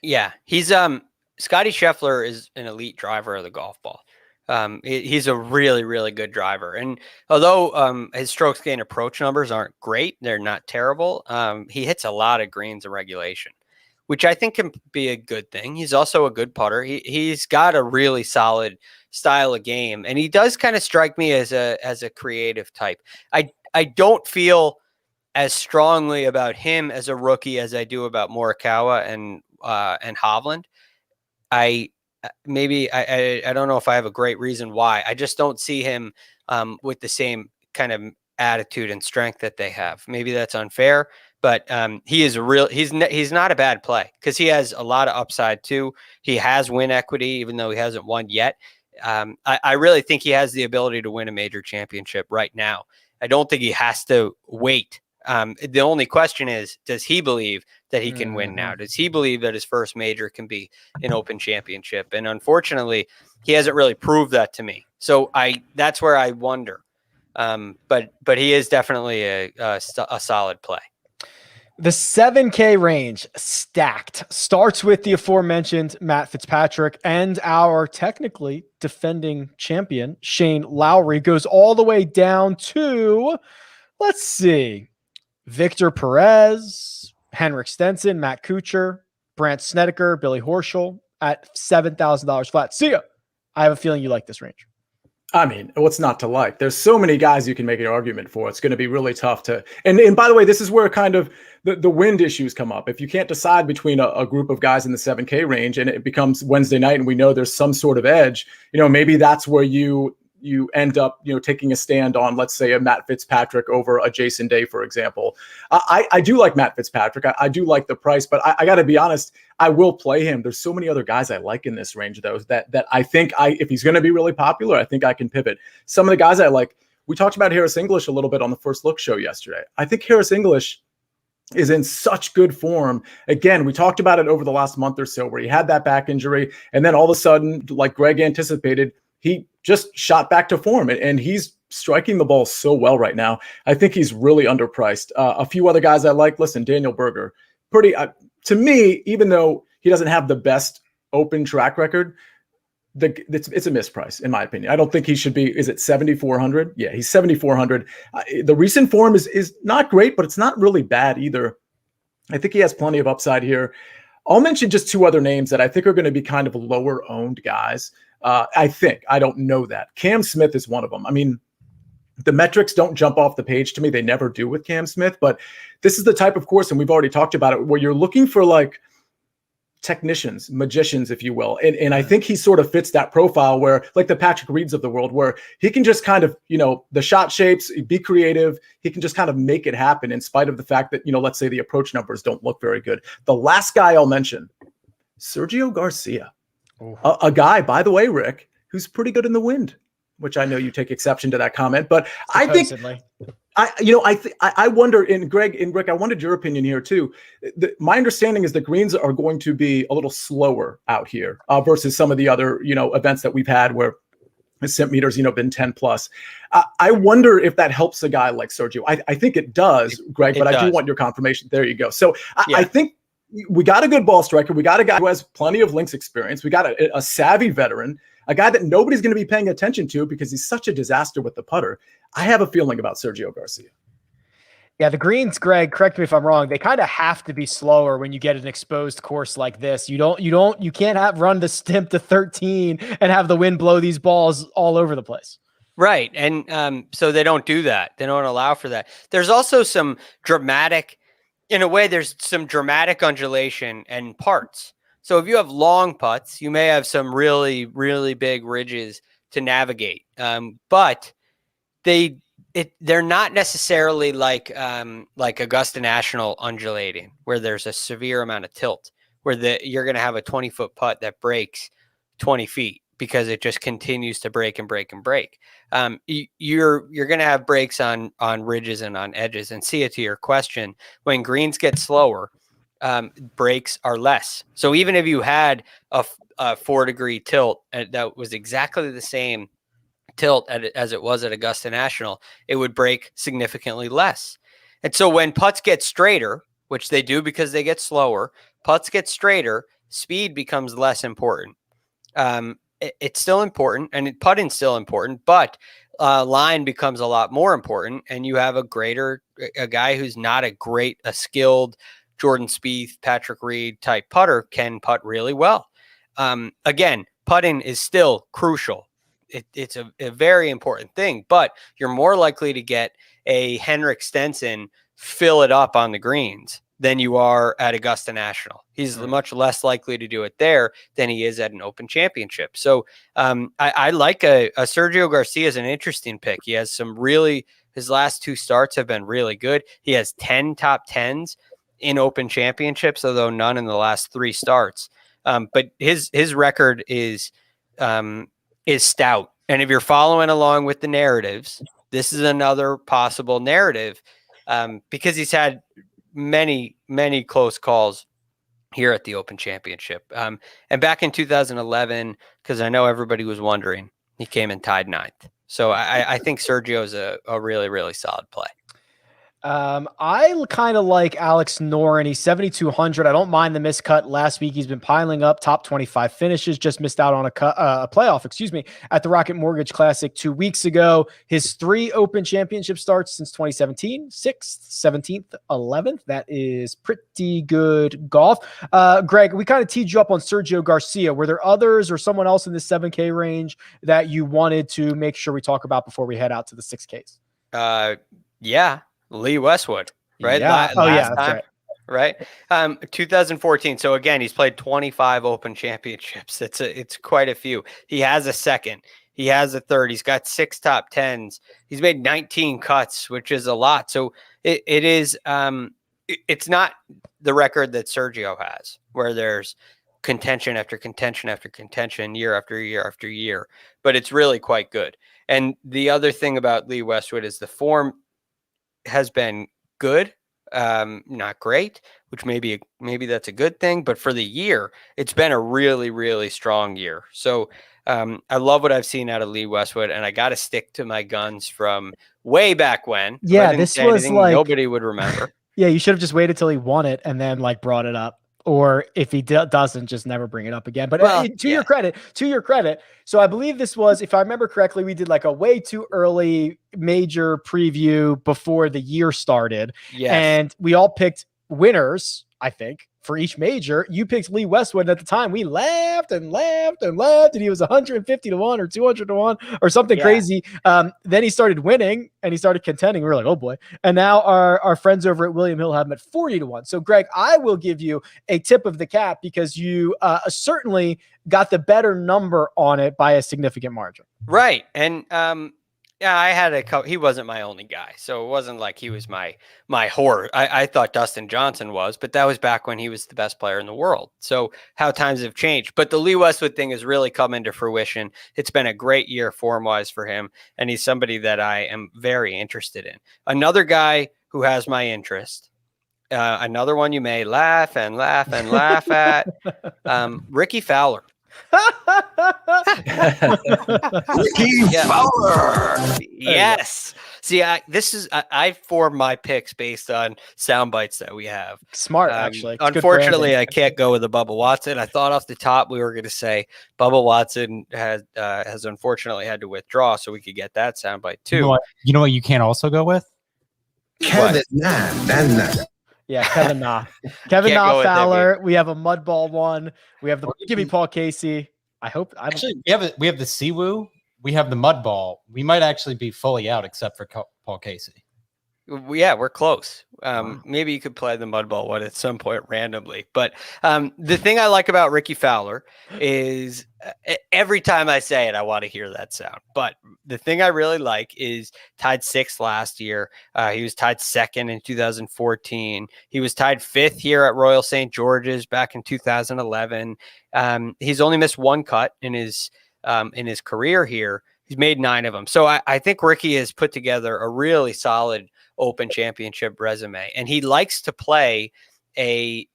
Yeah, he's Scotty Scheffler is an elite driver of the golf ball. He's a really, really good driver. And although his strokes gain approach numbers aren't great, they're not terrible. He hits a lot of greens in regulation, which I think can be a good thing. He's also a good putter. He's got a really solid style of game, and he does kind of strike me as a creative type. I don't feel as strongly about him as a rookie as I do about Morikawa and Hovland. I don't know if I have a great reason why. I just don't see him with the same kind of attitude and strength that they have. Maybe that's unfair, but he's not a bad play because he has a lot of upside too. He has win equity, even though he hasn't won yet. I really think he has the ability to win a major championship right now. I don't think he has to wait. The only question is, does he believe that he can win now? Does he believe that his first major can be an Open Championship? And unfortunately, he hasn't really proved that to me. So that's where I wonder. But he is definitely a solid play. The 7K range stacked starts with the aforementioned Matt Fitzpatrick and our technically defending champion, Shane Lowry, goes all the way down to, let's see, Victor Perez, Henrik Stenson, Matt Kuchar, Brandt Snedeker, Billy Horschel at $7,000 flat. See ya. I have a feeling you like this range. I mean, what's not to like? There's so many guys you can make an argument for. It's going to be really tough to. And by the way, this is where kind of the wind issues come up. If you can't decide between a group of guys in the 7K range and it becomes Wednesday night and we know there's some sort of edge, maybe that's where you end up, taking a stand on, let's say, a Matt Fitzpatrick over a Jason Day, for example. I do like Matt Fitzpatrick. I do like the price, but I got to be honest, I will play him. There's so many other guys I like in this range, though, that I think if he's going to be really popular, I think I can pivot. Some of the guys I like, we talked about Harris English a little bit on the First Look show yesterday. I think Harris English is in such good form. Again, we talked about it over the last month or so where he had that back injury, and then all of a sudden, like Greg anticipated, he just shot back to form, and he's striking the ball so well right now. I think he's really underpriced. A few other guys I like. Listen, Daniel Berger, pretty to me, even though he doesn't have the best open track record, it's a misprice in my opinion. I don't think he should be. Is it 7,400? Yeah, he's 7,400. The recent form is not great, but it's not really bad either. I think he has plenty of upside here. I'll mention just two other names that I think are going to be kind of lower owned guys. I don't know that. Cam Smith is one of them. I mean, the metrics don't jump off the page to me. They never do with Cam Smith, but this is the type of course, and we've already talked about it, where you're looking for like technicians, magicians, if you will. And I think he sort of fits that profile where, like the Patrick Reeds of the world, where he can just kind of, the shot shapes, be creative. He can just kind of make it happen in spite of the fact that, let's say the approach numbers don't look very good. The last guy I'll mention, Sergio Garcia. A guy, by the way, Rick, who's pretty good in the wind, which I know you take exception to that comment, but Supposedly. I wonder, and Greg and Rick, I wanted your opinion here too. My understanding is the greens are going to be a little slower out here versus some of the other, events that we've had where the centimeters, been 10 plus. I wonder if that helps a guy like Sergio. I think it does, Greg, but I do want your confirmation. There you go. So I think we got a good ball striker. We got a guy who has plenty of links experience. We got a savvy veteran, a guy that nobody's going to be paying attention to because he's such a disaster with the putter. I have a feeling about Sergio Garcia. Yeah, the greens, Greg, correct me if I'm wrong, they kind of have to be slower when you get an exposed course like this. You can't run the stimp to 13 and have the wind blow these balls all over the place. Right. And so they don't do that. They don't allow for that. There's also some dramatic undulation and parts. So if you have long putts, you may have some really, really big ridges to navigate. But they're not necessarily like Augusta National undulating, where there's a severe amount of tilt, where you're going to have a 20-foot putt that breaks 20 feet because it just continues to break and break and break. You're going to have breaks on ridges and on edges. And see it to your question, when greens get slower, breaks are less. So even if you had a 4-degree tilt that was exactly the same tilt as it was at Augusta National, it would break significantly less. And so when putts get straighter, which they do because they get slower, putts get straighter, speed becomes less important. It's still important, and putting's still important, but line becomes a lot more important, and you have a guy who's not a skilled Jordan Spieth, Patrick Reed type putter can putt really well. Again, putting is still crucial. It's a very important thing, but you're more likely to get a Henrik Stenson fill it up on the greens than you are at Augusta National. He's much less likely to do it there than he is at an Open Championship. So I like a Sergio Garcia is an interesting pick. He has his last 2 starts have been really good. He has 10 top 10s in Open Championships, although none in the last 3 starts. But his record is stout. And if you're following along with the narratives, this is another possible narrative because he's had many, many close calls here at the Open Championship. And back in 2011, because I know everybody was wondering, he came in tied 9th. So I think Sergio is a really, really solid play. I kind of like Alex Noren. He's 7,200. I don't mind the miscut last week. He's been piling up top 25 finishes, just missed out on a playoff, at the Rocket Mortgage Classic 2 weeks ago. His 3 Open Championship starts since 2017, 6th, 17th, 11th. That is pretty good golf. Greg, we kind of teed you up on Sergio Garcia. Were there others or someone else in the 7K range that you wanted to make sure we talk about before we head out to the 6Ks? Yeah. Lee Westwood, right? Yeah. Last That's time, right? 2014. So again, he's played 25 Open Championships. It's quite a few. He has a second. He has a third. He's got 6 top 10s. He's made 19 cuts, which is a lot. So it's not the record that Sergio has, where there's contention after contention after contention, year after year after year. But it's really quite good. And the other thing about Lee Westwood is the form has been good, not great, which maybe that's a good thing, but for the year, it's been a really, really strong year. So I love what I've seen out of Lee Westwood, and I got to stick to my guns from way back when. Yeah, this was like nobody would remember. Yeah, you should have just waited till he won it and then like brought it up. Or if he doesn't, just never bring it up again. But your credit. So I believe this was, if I remember correctly, we did like a way too early major preview before the year started. Yes. And we all picked winners, I think, for each major. You picked Lee Westwood. And at the time, we laughed and laughed and laughed. And he was 150 to 1 or 200 to 1 or something crazy. Then he started winning and he started contending. We were like, oh boy. And now our friends over at William Hill have him at 40 to 1. So Greg, I will give you a tip of the cap because you certainly got the better number on it by a significant margin. Right. And yeah, I had he wasn't my only guy. So it wasn't like he was my horror. I thought Dustin Johnson was, but that was back when he was the best player in the world. So how times have changed. But the Lee Westwood thing has really come into fruition. It's been a great year form-wise for him, and he's somebody that I am very interested in. Another guy who has my interest, another one you may laugh and laugh and laugh at, Ricky Fowler. Ricky Fowler. Yes. See, I form my picks based on sound bites that we have. Smart, actually. It's unfortunately, I can't go with the Bubba Watson. I thought off the top we were going to say Bubba Watson has unfortunately had to withdraw, so we could get that sound bite too. You know what you can't also go with? Kevin Na. Yeah, Kevin Na. Kevin Na Fowler. We have a Mudball one. We have the Give Me Paul Casey. Actually, we have the Siwoo. We have the Mudball. We might actually be fully out except for Paul Casey. Yeah, we're close. Maybe you could play the Mudball one at some point randomly. But the thing I like about Ricky Fowler is every time I say it, I want to hear that sound. But the thing I really like is tied 6th last year. He was tied 2nd in 2014. He was tied 5th here at Royal St. George's back in 2011. He's only missed 1 cut in his career here. He's made 9 of them. So I think Ricky has put together a really solid Open Championship resume, and he likes to play a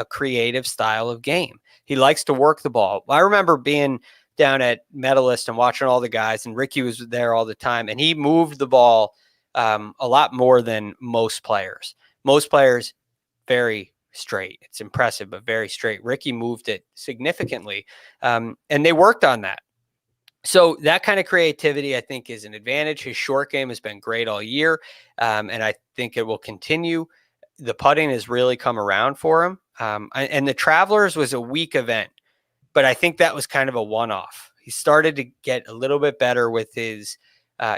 creative style of game. He likes to work the ball. I remember being down at Medalist and watching all the guys, and Ricky was there all the time, and he moved the ball a lot more than most players. Most players, very straight. It's impressive, but very straight. Ricky moved it significantly, and they worked on that. So that kind of creativity, I think, is an advantage. His short game has been great all year, and I think it will continue. The putting has really come around for him. And the Travelers was a weak event, but I think that was kind of a one-off. He started to get a little bit better with his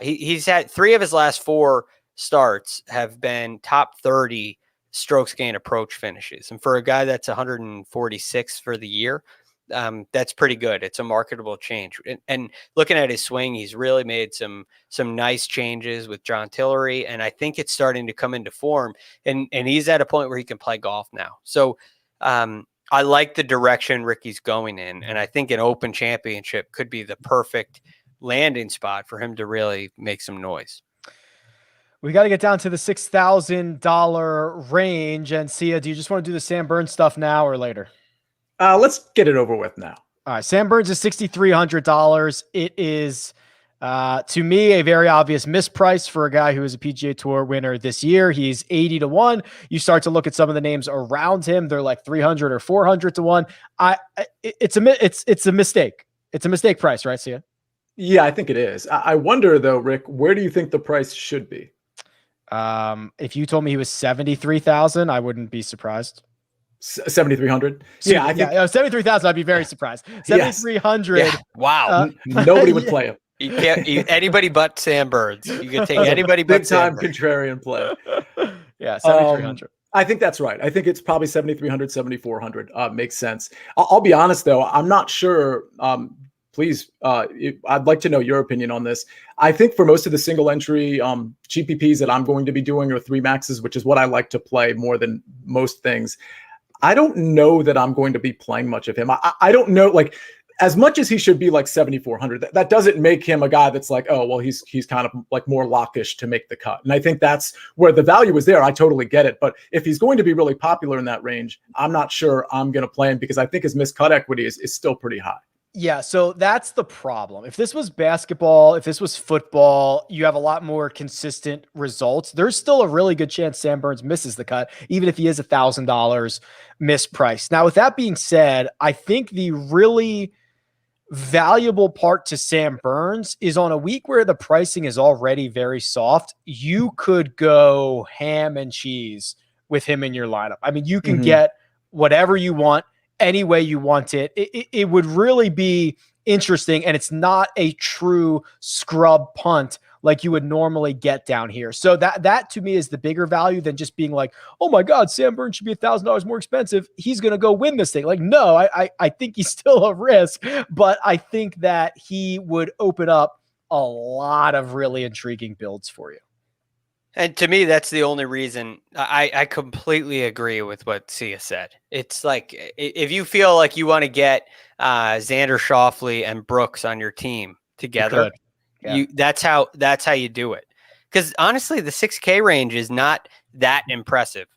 he's had 3 of his last 4 starts have been top 30 strokes gain approach finishes. And for a guy that's 146 for the year, that's pretty good. It's a marketable change. And looking at his swing, he's really made some nice changes with John Tillery, and I think it's starting to come into form. And he's at a point where he can play golf now. So I like the direction Ricky's going in, and I think an Open Championship could be the perfect landing spot for him to really make some noise. We got to get down to the $6,000 range. And Sia, do you just want to do the Sam Burns stuff now or later? Let's get it over with now. All right. Sam Burns is $6,300. It is To me, a very obvious misprice for a guy who is a PGA Tour winner this year. He's 80 to 1. You start to look at some of the names around him; they're like 300 or 400 to 1. It's a mistake. It's a mistake price, right, Sia? Yeah, I think it is. I wonder though, Rick, where do you think the price should be? If you told me he was 73,000, I wouldn't be surprised. 7,300. Yeah, I think 73,000. I'd be very surprised. 7,300. Yeah. Wow. Nobody would play him. You can't anybody but Sam Burns. You can take anybody but Big Sam time Burns. contrarian play. Yeah, 7,300. I think that's right. I think it's probably 7,300, 7,400. Makes sense. I'll be honest though. I'm not sure. Please, I'd like to know your opinion on this. I think for most of the single entry GPPs that I'm going to be doing are 3 maxes, which is what I like to play more than most things. I don't know that I'm going to be playing much of him. I don't know, like as much as he should be like 7,400, that doesn't make him a guy that's like, oh, well, he's kind of like more lockish to make the cut. And I think that's where the value is there. I totally get it. But if he's going to be really popular in that range, I'm not sure I'm going to play him because I think his missed cut equity is still pretty high. Yeah, so that's the problem. If this was basketball, if this was football, you have a lot more consistent results. There's still a really good chance Sam Burns misses the cut, even if he is $1,000 mispriced. Now, with that being said, I think the really valuable part to Sam Burns is on a week where the pricing is already very soft, you could go ham and cheese with him in your lineup. I mean, you can get whatever you want, any way you want it. It would really be interesting, and it's not a true scrub punt like you would normally get down here. So that to me is the bigger value than just being like, oh my God, Sam Burns should be $1,000 more expensive. He's going to go win this thing. Like, no, I think he's still a risk, but I think that he would open up a lot of really intriguing builds for you. And to me, that's the only reason I completely agree with what Sia said. It's like, if you feel like you want to get Xander Schauffele and Brooks on your team together, that's how you do it. Because honestly, the 6K range is not that impressive.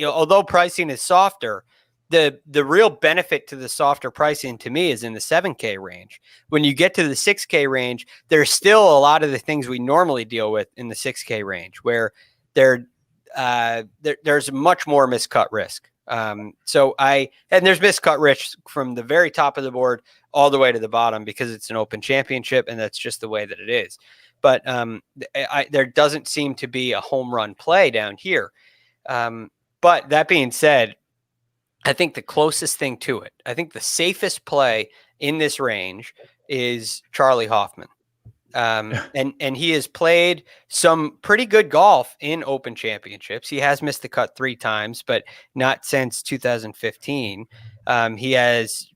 Although pricing is softer, the real benefit to the softer pricing to me is in the 7K range. When you get to the 6K range, there's still a lot of the things we normally deal with in the 6K range where there's much more miscut risk. And there's miscut risk from the very top of the board all the way to the bottom because it's an open championship and that's just the way that it is. But there doesn't seem to be a home run play down here. But that being said, I think the closest thing to it, I think the safest play in this range is Charlie Hoffman. And he has played some pretty good golf in open championships. He has missed the cut 3 times, but not since 2015. He has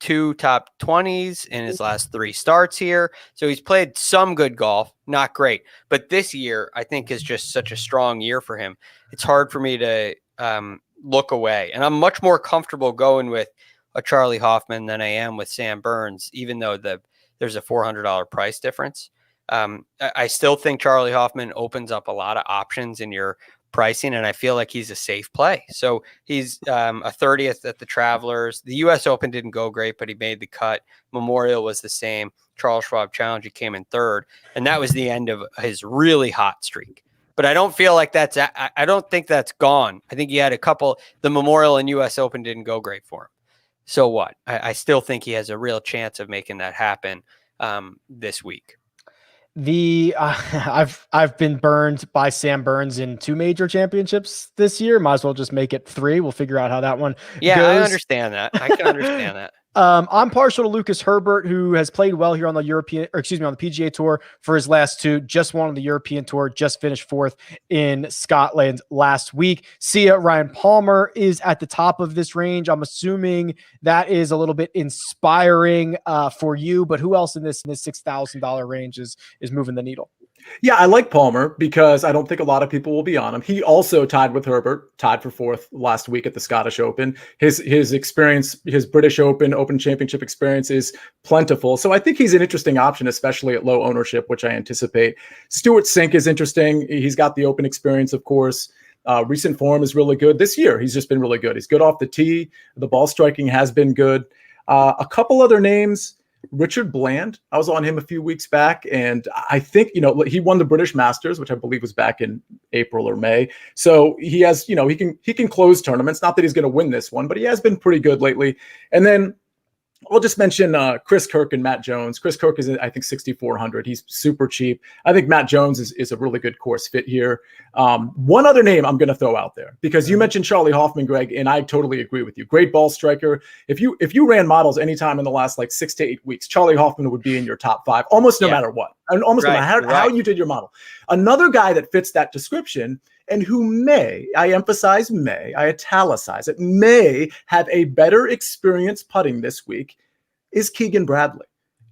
2 top 20s in his last 3 starts here. So he's played some good golf, not great. But this year, I think, is just such a strong year for him. It's hard for me to look away. And I'm much more comfortable going with a Charlie Hoffman than I am with Sam Burns, even though there's a $400 price difference. I still think Charlie Hoffman opens up a lot of options in your pricing, and I feel like he's a safe play. So he's a 30th at the Travelers. The U.S. Open didn't go great, but he made the cut. Memorial was the same. Charles Schwab Challenge, he came in 3rd, and that was the end of his really hot streak. But I don't feel like I don't think that's gone. I think he had a couple. The Memorial and U.S. Open didn't go great for him. So what? I still think he has a real chance of making that happen this week. I've been burned by Sam Burns in 2 major championships this year. Might as well just make it 3. We'll figure out how that one goes. I understand that. I can understand that. I'm partial to Lucas Herbert, who has played well here on the on the PGA Tour for his last 2. Just won on the European Tour, just finished 4th in Scotland last week. Sia, Ryan Palmer is at the top of this range. I'm assuming that is a little bit inspiring for you, but who else in this $6,000 range is moving the needle? Yeah, I like Palmer because I don't think a lot of people will be on him. He also tied with Herbert, tied for 4th last week at the Scottish Open. His experience, his British Open Championship experience is plentiful. So I think he's an interesting option, especially at low ownership, which I anticipate. Stuart Sink is interesting. He's got the Open experience, of course. Recent form is really good. This year, he's just been really good. He's good off the tee. The ball striking has been good. A couple other names. Richard Bland. I was on him a few weeks back, and I think, he won the British Masters, which I believe was back in April or May. So he has, he can close tournaments. Not that he's going to win this one, but he has been pretty good lately. And then we'll just mention Chris Kirk and Matt Jones. Chris Kirk is, I think, 6,400. He's super cheap. I think Matt Jones is a really good course fit here. One other name I'm going to throw out there, because you mentioned Charlie Hoffman, Greg, and I totally agree with you. Great ball striker. If you ran models anytime in the last 6 to 8 weeks, Charlie Hoffman would be in your top 5, almost no matter what, and almost no matter how you did your model. Another guy that fits that description, and who may, I emphasize may, I italicize it, may have a better experience putting this week, is Keegan Bradley.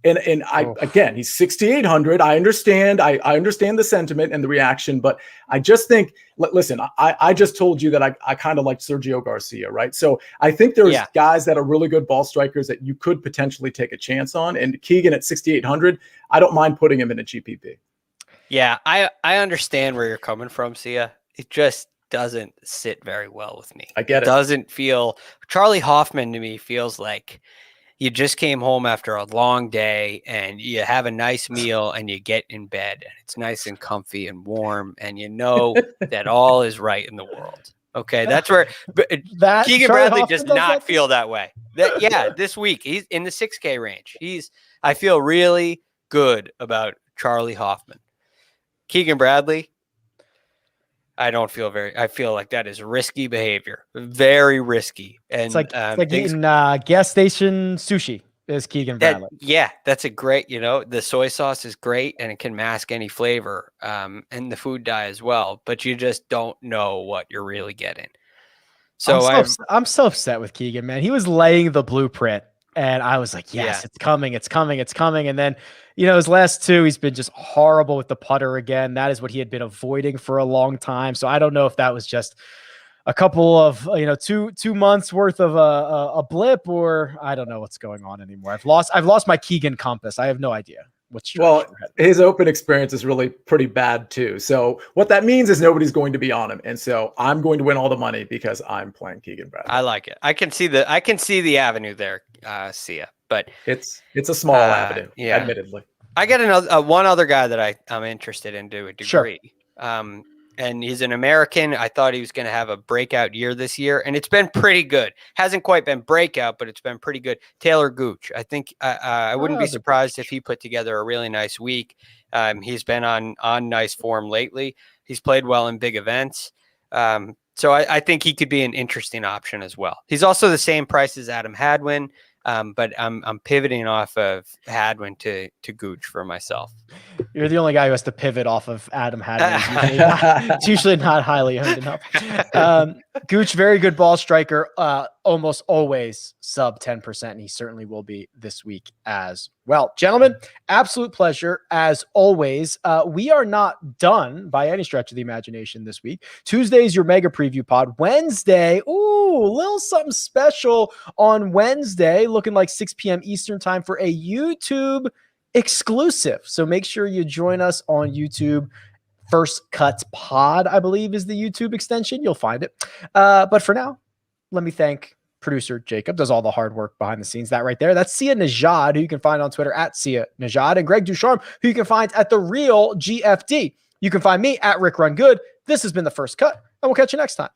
And again, he's 6,800. I understand the sentiment and the reaction, but I just think, listen, I just told you that I kind of like Sergio Garcia, right? So I think there's guys that are really good ball strikers that you could potentially take a chance on. And Keegan at 6,800, I don't mind putting him in a GPP. Yeah, I understand where you're coming from, Sia. It just doesn't sit very well with me. I get it. Doesn't feel, Charlie Hoffman to me feels like you just came home after a long day and you have a nice meal and you get in bed and it's nice and comfy and warm and you know that all is right in the world. Okay, that's where Keegan Bradley does not feel that way. This week he's in the 6K range. I feel really good about Charlie Hoffman. Keegan Bradley, I feel like that is risky behavior, very risky. And it's like eating gas station sushi is Keegan Bradley. That's a great, the soy sauce is great and it can mask any flavor, and the food dye as well, but you just don't know what you're really getting. So I'm so upset with Keegan, man. He was laying the blueprint and I was like, yes, it's coming. And then, his last two, he's been just horrible with the putter again. That is what he had been avoiding for a long time. So I don't know if that was just a couple of, 2 months worth of a blip, or I don't know what's going on anymore. I've lost my Keegan compass. I have no idea. His open experience is really pretty bad too. So what that means is nobody's going to be on him. And so I'm going to win all the money because I'm playing Keegan Bradley. I like it. I can see the avenue there, Sia, but it's a small avenue, admittedly. I got one other guy that I'm interested in to a degree. Sure. And he's an American. I thought he was going to have a breakout year this year, and it's been pretty good. Hasn't quite been breakout, but it's been pretty good. Taylor Gooch. I think I wouldn't be surprised if he put together a really nice week. He's been on nice form lately. He's played well in big events. So I think he could be an interesting option as well. He's also the same price as Adam Hadwin. But I'm pivoting off of Hadwin to Gooch for myself. You're the only guy who has to pivot off of Adam Hadwin. It's usually not highly owned enough. Gooch, very good ball striker, almost always sub 10%, and he certainly will be this week as well. Gentlemen, absolute pleasure as always. We are not done by any stretch of the imagination this week. Tuesday is your mega preview pod. Wednesday, a little something special on Wednesday, looking like 6 p.m. Eastern time for a YouTube exclusive. So make sure you join us on YouTube. First Cuts Pod, I believe, is the YouTube extension. You'll find it. But for now, let me thank producer Jacob, does all the hard work behind the scenes. That right there, that's Sia Nejad, who you can find on Twitter at Sia Nejad, and Greg DuCharme, who you can find at The Real GFD. You can find me at RickRunGood. This has been The First Cut, and we'll catch you next time.